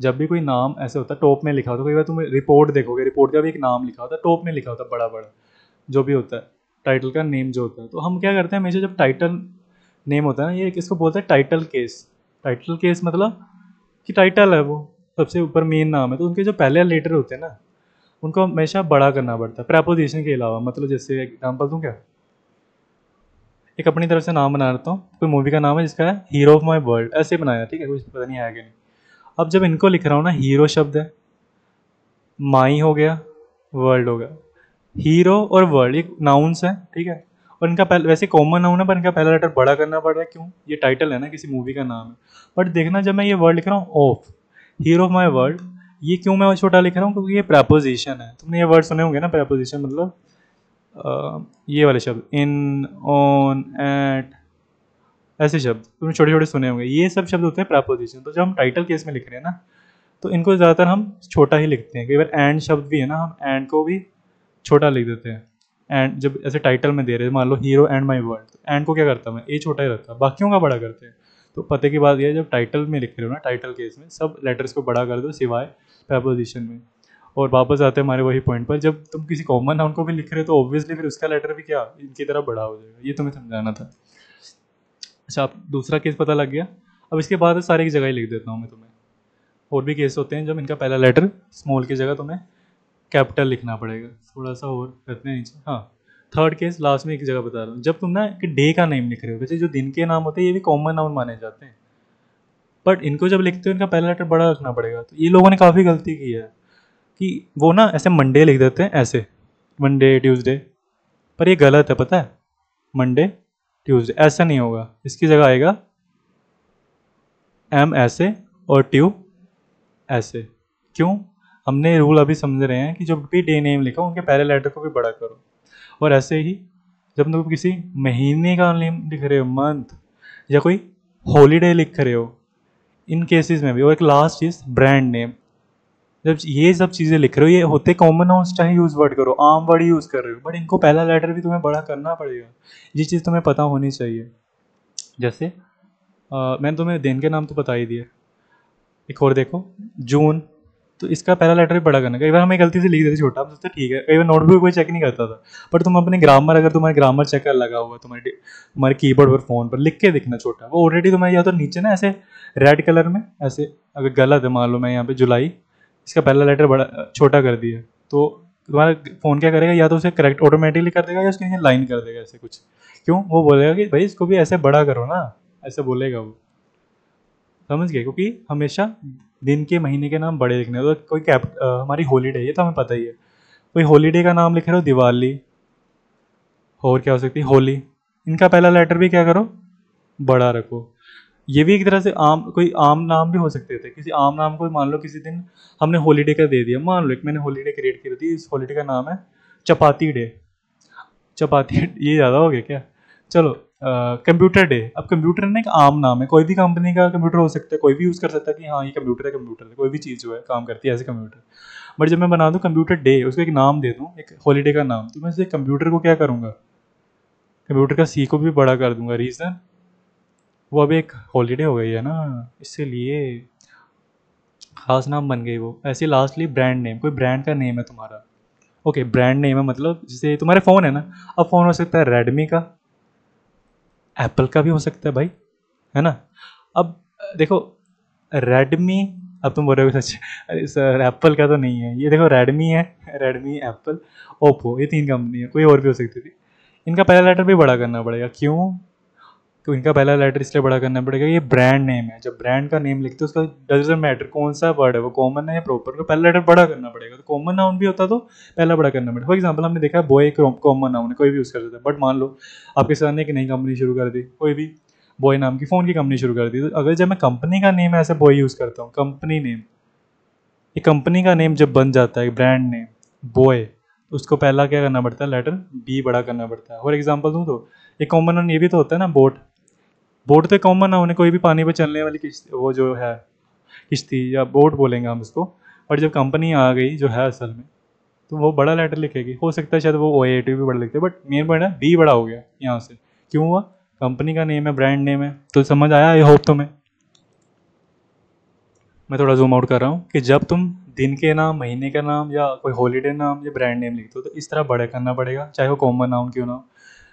जब भी कोई नाम ऐसे होता है टॉप में लिखा होता है, कई बार तुम रिपोर्ट देखोगे, रिपोर्ट का भी एक नाम लिखा होता है, टॉप में लिखा होता है बड़ा बड़ा, जो भी होता है टाइटल का नेम जो होता है। तो हम क्या करते हैं हमेशा, जब टाइटल नेम होता है ना, ये किसको बोलते हैं? Title case. टाइटल केस मतलब कि टाइटल है वो सबसे ऊपर मेन नाम है, तो उनके जो पहले लेटर होते हैं ना, उनको हमेशा बड़ा करना पड़ता है प्रेपोजिशन के अलावा। मतलब जैसे एग्जाम्पल दूँ क्या? एक अपनी तरफ से नाम बना लेता हूँ, कोई मूवी का नाम है जिसका है हीरो ऑफ माई वर्ल्ड, ऐसे बनाया, ठीक है, कुछ पता नहीं आया कि नहीं। अब जब इनको लिख रहा हूँ ना, हीरो शब्द है, माई हो गया, वर्ल्ड हो गया। हीरो और वर्ल्ड एक नाउन्स है, ठीक है, और इनका पहले वैसे कॉमन नाउन है, पर इनका पहला लेटर बड़ा करना पड़ रहा है। क्यों? ये टाइटल है ना, किसी मूवी का नाम है। बट देखना, जब मैं ये वर्ड लिख रहा हूँ of, hero of my world, ये क्यों मैं छोटा लिख रहा हूँ? क्योंकि ये प्रेपोजिशन है। तुमने ये वर्ड सुने होंगे ना, प्रेपोजिशन मतलब ये वाले शब्द, इन, ऑन, एट, ऐसे शब्द तुमने छोटे छोटे सुने होंगे, ये सब शब्द होते हैं प्रेपोजिशन। तो जब हम टाइटल केस में लिख रहे हैं ना, तो इनको ज़्यादातर हम छोटा ही लिखते हैं। कई बार एंड शब्द भी है ना, हम एंड को भी छोटा लिख देते हैं। एंड जब ऐसे टाइटल में दे रहे हैं, मान लो हीरो एंड माई वर्ल्ड, तो एंड को क्या करता मैं? ए छोटा ही रखता, बाकियों का बड़ा करते हैं। तो पते की बात यह है, जब टाइटल में लिख रहे हो ना, टाइटल केस में सब लेटर्स को बड़ा कर दो सिवाय प्रेपोजिशन में। और वापस आते हैं हमारे वही पॉइंट पर, जब तुम किसी कॉमन नाउन को भी लिख रहे हो, तो ऑब्वियसली फिर उसका लेटर भी क्या, इनकी तरह बड़ा हो जाएगा। ये तुम्हें समझाना था। अच्छा, आप दूसरा केस पता लग गया। अब इसके बाद सारे की जगह ही लिख देता हूँ मैं तुम्हें। और भी केस होते हैं जब इनका पहला लेटर स्मॉल की जगह तुम्हें कैपिटल लिखना पड़ेगा। थोड़ा सा और करते हैं नीचे। हाँ, थर्ड केस लास्ट में एक जगह बता रहा हूँ, जब तुम ना कि डे का नेम लिख रहे हो, वैसे जो दिन के नाम होते हैं ये भी कॉमन नाउन माने जाते हैं, बट इनको जब लिखते हो इनका पहला लेटर बड़ा रखना पड़ेगा। तो ये लोगों ने काफ़ी गलती की है कि वो ना ऐसे मंडे लिख देते हैं, ऐसे मंडे ट्यूसडे, पर ये गलत है, पता है? मंडे ट्यूसडे ऐसा नहीं होगा, इसकी जगह आएगा एम ऐसे और ट्यू ऐसे। क्यों? हमने रूल अभी समझ रहे हैं कि जब भी डे नेम लिखा उनके पहले लेटर को भी बड़ा करो। और ऐसे ही जब तुम किसी महीने का नेम लिख रहे हो, मंथ, या कोई हॉलीडे लिख रहे हो, इन केसेस में भी। और एक लास्ट चीज़, ब्रांड नेम, जब ये सब चीज़ें लिख रहे हो, ये होते कॉमन नाउन्स, चाहे यूज वर्ड करो, आम वर्ड यूज़ कर रहे हो, बट इनको पहला लेटर भी तुम्हें बड़ा करना पड़ेगा। ये चीज़ तुम्हें पता होनी चाहिए। जैसे मैंने तुम्हें दिन के नाम तो बता ही दिए। एक और देखो, जून, तो इसका पहला लेटर भी बड़ा करना। कई बार हमें गलती से लिख देते छोटा, हम सोचते ठीक है, कई बार नोटबुक कोई चेक नहीं करता था। पर तुम अपने ग्रामर, अगर तुम्हारे ग्रामर चेकर लगा हुआ है तुम्हारे कीबोर्ड पर, फोन पर, लिख के दिखना छोटा, वो ऑलरेडी तुम्हें या तो नीचे ना ऐसे रेड कलर में ऐसे, अगर गलत है मान लो मैं यहाँ पे जुलाई, इसका पहला लेटर बड़ा छोटा कर दिया, तो तुम्हारा फ़ोन क्या करेगा? या तो उसे करेक्ट ऑटोमेटिकली कर देगा, या उसके नीचे लाइन कर देगा ऐसे कुछ। क्यों? वो बोलेगा कि भाई इसको भी ऐसे बड़ा करो ना, ऐसे बोलेगा वो। समझ गए? क्योंकि हमेशा दिन के महीने के नाम बड़े लिखने। तो कोई हमारी हॉलीडे, ये तो हमें पता ही है, कोई हॉलीडे का नाम लिख रहे हो, दिवाली, और क्या हो सकती है, होली, इनका पहला लेटर भी क्या करो? बड़ा रखो। ये भी एक तरह से आम, कोई आम नाम भी हो सकते थे। किसी आम नाम को मान लो किसी दिन हमने हॉलीडे का दे दिया, मान लो एक मैंने हॉलीडे क्रिएट की थी, इस हॉलीडे का नाम है चपाती डे, चपाती, ये ज़्यादा हो गया क्या? चलो कंप्यूटर डे। अब कंप्यूटर ना एक आम नाम है, कोई भी कंपनी का कंप्यूटर हो सकता है, कोई भी यूज़ कर सकता है कि हाँ ये कंप्यूटर है, कंप्यूटर है, कोई भी चीज़ जो है काम करती है ऐसे कंप्यूटर। बट जब मैं बना दूँ कंप्यूटर डे, उसको एक नाम दे दूँ, एक हॉलीडे का नाम, तो मैं इसे कंप्यूटर को क्या करूँगा, कंप्यूटर का सी को भी बड़ा कर दूंगा। रीज़न वो अभी एक हॉलीडे हो गई है ना, इसीलिए खास नाम बन गई वो। ऐसे लास्टली ब्रांड नेम, कोई ब्रांड का नेम है तुम्हारा, ओके ब्रांड नेम है, मतलब जैसे तुम्हारे फ़ोन है ना, अब फ़ोन हो सकता है रेडमी का, एप्पल का भी हो सकता है भाई, है ना। अब देखो रेडमी, अब तुम बोल रहे हो सच अरे सर एप्पल का तो नहीं है, ये देखो रेडमी है, रेडमी एप्पल ओप्पो, ये 3 कंपनी है, कोई और भी हो सकती थी। इनका पहला लेटर भी बड़ा करना पड़ेगा, क्यों, तो इनका पहला लेटर इसलिए बड़ा करना पड़ेगा, ये ब्रांड नेम है, जब ब्रांड का नेम लिखते हो उसका डजंट मैटर कौन सा वर्ड है, वो कॉमन है या प्रॉपर, तो पहला लेटर बड़ा करना पड़ेगा। तो कॉमन नाउन भी होता तो पहला बड़ा करना पड़ेगा। फॉर एग्जाम्पल हमने देखा है बॉय कॉमन नाउन है, कोई भी यूज़ कर सकता है, बट मान लो आपके सर ने एक नई कंपनी शुरू कर दी, कोई भी बॉय नाम की फ़ोन की कंपनी शुरू कर दी, तो अगर जब मैं कंपनी का नेम ऐसे बॉय यूज़ करता हूँ, कंपनी नेम, ये कंपनी का नेम जब बन जाता है ब्रांड नेम बॉय, तो उसको पहला क्या करना पड़ता है, लेटर बी बड़ा करना पड़ता है। फॉर एग्जाम्पल दूँ तो एक कॉमन नाउन ये भी तो होता है ना, बोट, बोट तो कॉमन नाउन है, कोई भी पानी पे चलने वाली किश्ती, वो जो है किश्ती या बोट बोलेंगे हम उसको। बट जब कंपनी आ गई जो है असल में, तो वो बड़ा लेटर लिखेगी, हो सकता है शायद वो ओ ए टी भी बड़ा लिखते हैं, बट मेन पॉइंट है बी बड़ा हो गया यहाँ से, क्यों हुआ, कंपनी का नेम है, ब्रांड नेम है, तो समझ आया आई होप तुम्हें। मैं थोड़ा जूम आउट कर रहा हूँ कि जब तुम दिन के नाम, महीने का नाम या कोई हॉलीडे नाम या ब्रांड नेम लिखते हो तो इस तरह बड़ा करना पड़ेगा, चाहे वो कॉमन नाउन क्यों ना हो।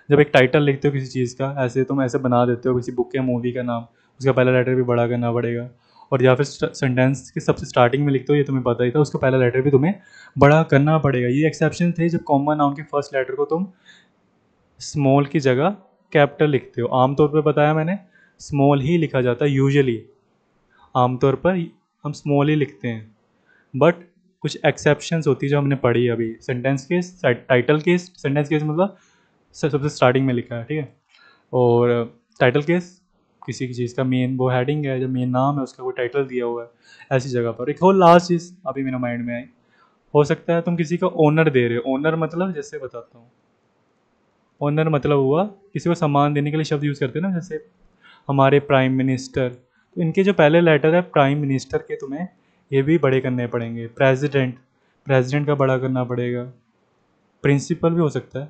जब एक टाइटल लिखते हो किसी चीज़ का, ऐसे तुम ऐसे बना देते हो किसी बुक या मूवी का नाम, उसका पहला लेटर भी बड़ा करना पड़ेगा। और या फिर सेंटेंस के सबसे स्टार्टिंग में लिखते हो, ये तुम्हें पता ही था, उसका पहला लेटर भी तुम्हें बड़ा करना पड़ेगा। ये एक्सेप्शन थे जब कॉमन नाउन के फर्स्ट लेटर को तुम स्मॉल की जगह कैपिटल लिखते हो। आमतौर पर बताया मैंने, स्मॉल ही लिखा जाता है यूजुअली, आमतौर पर हम स्मॉल ही लिखते हैं, बट कुछ एक्सेप्शंस होती है जो हमने पढ़ी अभी, sentence case, title case, sentence case मतलब सबसे स्टार्टिंग में लिखा है, ठीक है। और टाइटल केस किसी की चीज़ का मेन वो हेडिंग है, जब मेन नाम है उसका कोई टाइटल दिया हुआ है, ऐसी जगह पर। एक और लास्ट चीज़ अभी मेरे माइंड में आई, हो सकता है तुम किसी को ओनर दे रहे हो, ओनर मतलब जैसे बताता हूँ, ओनर मतलब हुआ किसी को सम्मान देने के लिए शब्द यूज़ करते हैं ना, जैसे हमारे प्राइम मिनिस्टर, तो इनके जो पहले लेटर है प्राइम मिनिस्टर के, तुम्हें ये भी बड़े करने पड़ेंगे। प्रेसिडेंट, प्रेसिडेंट का बड़ा करना पड़ेगा। प्रिंसिपल भी हो सकता है,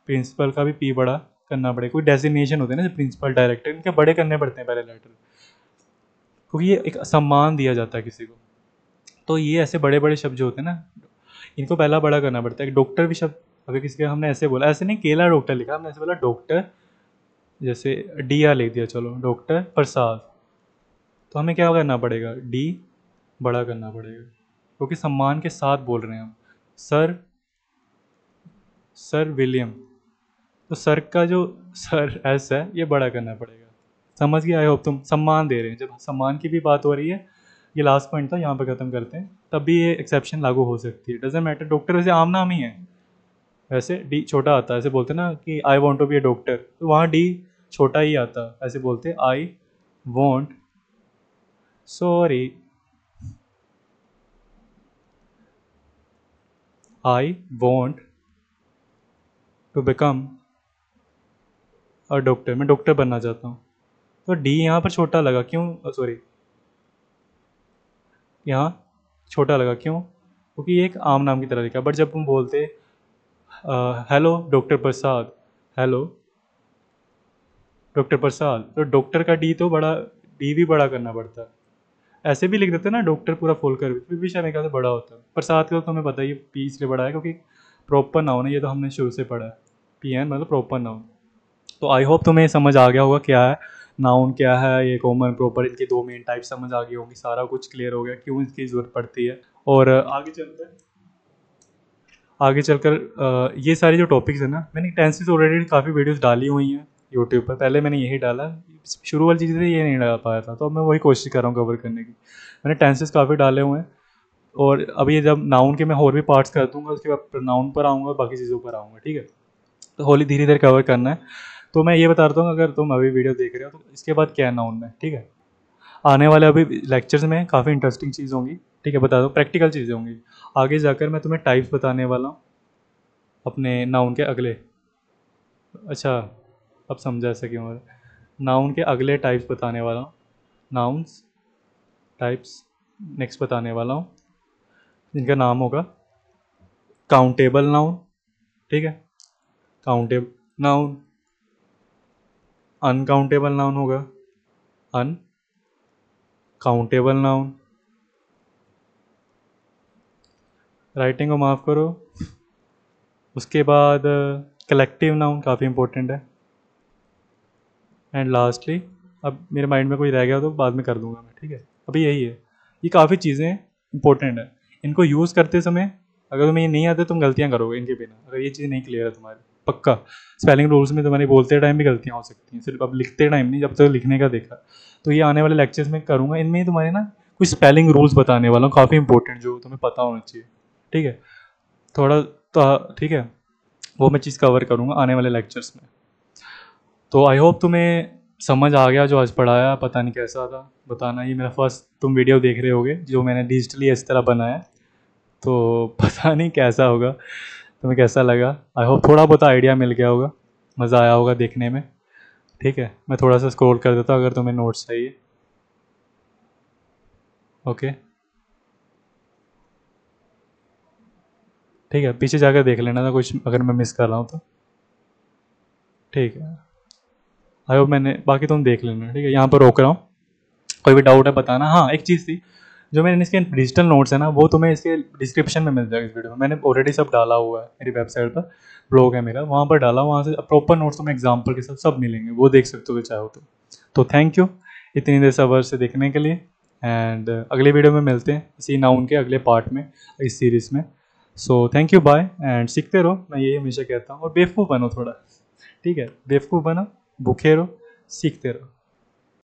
प्रिंसिपल का भी पी बड़ा करना पड़ेगा। कोई डेजिग्नेशन होते हैं ना, प्रिंसिपल, डायरेक्टर, इनके बड़े करने पड़ते हैं पहले लेटर, क्योंकि ये एक सम्मान दिया जाता है किसी को। तो ये ऐसे बड़े बड़े शब्द जो होते हैं ना, इनको पहला बड़ा करना पड़ता है। डॉक्टर भी शब्द अगर किसी का हमने ऐसे बोला, ऐसे नहीं केला डॉक्टर लिखा, हमने ऐसे बोला डॉक्टर, जैसे डी आर लिख दिया, चलो डॉक्टर प्रसाद, तो हमें क्या करना पड़ेगा, डी बड़ा करना पड़ेगा, क्योंकि सम्मान के साथ बोल रहे हैं हम। सर, सर विलियम, तो सर का जो सर एस है ये बड़ा करना पड़ेगा। समझ गया आई होप तुम, सम्मान दे रहे हैं, जब सम्मान की भी बात हो रही है, ये लास्ट पॉइंट था, यहाँ पर ख़त्म करते हैं, तब भी ये एक्सेप्शन लागू हो सकती है। डजेंट मैटर, डॉक्टर वैसे आम नाम ही है, वैसे डी छोटा आता है, ऐसे बोलते हैं ना कि I want to be a doctor, तो वहाँ डी छोटा ही आता, ऐसे बोलते I want, sorry, I want to become a doctor, मैं डॉक्टर बनना चाहता हूँ, तो डी यहाँ पर छोटा लगा, क्यों, सॉरी यहाँ छोटा लगा, क्यों, क्योंकि ये एक आम नाम की तरह लिखा। बट जब तुम बोलते हेलो डॉक्टर प्रसाद, हेलो डॉक्टर प्रसाद, तो डॉक्टर का डी तो बड़ा, डी भी बड़ा करना पड़ता है। ऐसे भी लिख देते हैं ना डॉक्टर पूरा खोल कर, फिर भी शायद मेरे ख्याल से बड़ा होता है। प्रसाद का तो तुम्हें पता ही है, पी इसलिए बड़ा है क्योंकि प्रॉपर नाउन है, ये तो हमने शुरू से पढ़ा है, पी एन मतलब प्रॉपर नाउन। तो आई होप तुम्हें समझ आ गया होगा क्या है नाउन, क्या है ये कॉमन प्रॉपर, इनके दो मेन टाइप समझ आ गई होंगी, सारा कुछ क्लियर हो गया क्यों इसकी ज़रूरत पड़ती है। और आगे चलते हैं, आगे चलकर ये सारे जो टॉपिक्स हैं ना, मैंने टेंसेस ऑलरेडी काफ़ी वीडियोस डाली हुई हैं यूट्यूब पर, पहले मैंने यही डाला, शुरू वाली चीज़ें ये नहीं डाल पाया था, तो अब मैं वही कोशिश कर रहा हूँ कवर करने की। मैंने टेंसेस काफ़ी डाले हुए हैं, और अभी जब नाउन के मैं और भी पार्ट्स कर दूँगा, उसके बाद नाउन पर आऊँगा, बाकी चीज़ों पर आऊँगा, ठीक है। तो होली धीरे धीरे कवर करना है। तो मैं ये बता रहा हूँ, अगर तुम अभी वीडियो देख रहे हो तो इसके बाद क्या है नाउन में, ठीक है। आने वाले अभी लेक्चर्स में काफ़ी इंटरेस्टिंग चीज़ होंगी, ठीक है, बता दो, प्रैक्टिकल चीज़ें होंगी। आगे जाकर मैं तुम्हें टाइप्स बताने वाला हूँ अपने नाउन के अगले, अच्छा अब समझा ऐसा क्यों हो रहा है। नाउन के अगले टाइप्स बताने वाला हूँ, नाउन्स टाइप्स नेक्स्ट बताने वाला हूँ, जिनका नाम होगा काउंटेबल नाउन, ठीक है, काउंटेबल नाउन, अनकाउंटेबल नाउन होगा, अनकाउंटेबल नाउन, राइटिंग को माफ़ करो। उसके बाद कलेक्टिव नाउन काफ़ी इंपॉर्टेंट है। एंड लास्टली, अब मेरे माइंड में कोई रह गया तो बाद में कर दूंगा मैं, ठीक है, अभी यही है। ये काफ़ी चीज़ें इंपॉर्टेंट है, इनको यूज़ करते समय अगर तुम्हें ये नहीं आते तुम गलतियाँ करोगे इनके बिना, अगर ये चीज़ नहीं क्लियर है तुम्हारी, पक्का। स्पेलिंग रूल्स में तुम्हारी बोलते टाइम भी गलतियाँ हो सकती हैं, सिर्फ अब लिखते टाइम नहीं, जब तक लिखने का देखा। तो ये आने वाले लेक्चर्स में करूँगा, इनमें ही तुम्हारे ना कुछ स्पेलिंग रूल्स बताने वाला हूँ काफ़ी इंपॉर्टेंट, जो तुम्हें पता होना चाहिए, ठीक है। थोड़ा तो ठीक है, वो मैं चीज़ कवर करूँगा आने वाले लेक्चर्स में। तो आई होप तुम्हें समझ आ गया जो आज पढ़ाया, पता नहीं कैसा था, बताना। ये मेरा फर्स्ट तुम वीडियो देख रहे होगे जो मैंने डिजिटली इस तरह बनाया, तो पता नहीं कैसा होगा, तुम्हें कैसा लगा। आई होप थोड़ा बहुत आइडिया मिल गया होगा, मज़ा आया होगा देखने में, ठीक है। मैं थोड़ा सा स्क्रॉल कर देता हूँ अगर तुम्हें नोट्स चाहिए, ओके, ठीक है, पीछे जाकर देख लेना था कुछ अगर मैं मिस कर रहा हूँ तो, ठीक है। आई होप मैंने, बाकी तुम देख लेना, ठीक है, यहाँ पर रोक रहा हूँ, कोई भी डाउट है बताना। हाँ, एक चीज़ थी, जो मैंने इसके डिजिटल नोट्स है ना, वो तुम्हें इसके डिस्क्रिप्शन में मिल जाएगा इस वीडियो में, मैंने ऑलरेडी सब डाला हुआ है मेरी वेबसाइट पर, ब्लॉग है मेरा, वहाँ पर डाला, वहाँ से प्रॉपर नोट्स तुम्हें एग्जाम्पल के साथ सब मिलेंगे, वो देख सकते हो चाहो तो थैंक यू इतनी देर सबर से देखने के लिए। एंड अगले वीडियो में मिलते हैं इसी नाउन के अगले पार्ट में इस सीरीज़ में। So thank you, bye, and सीखते रहो, मैं यही हमेशा कहता हूँ, और बेवकूफ़ बनो थोड़ा, ठीक है, बेवकूफ़ बनो, भूखे रहो, सीखते रहो।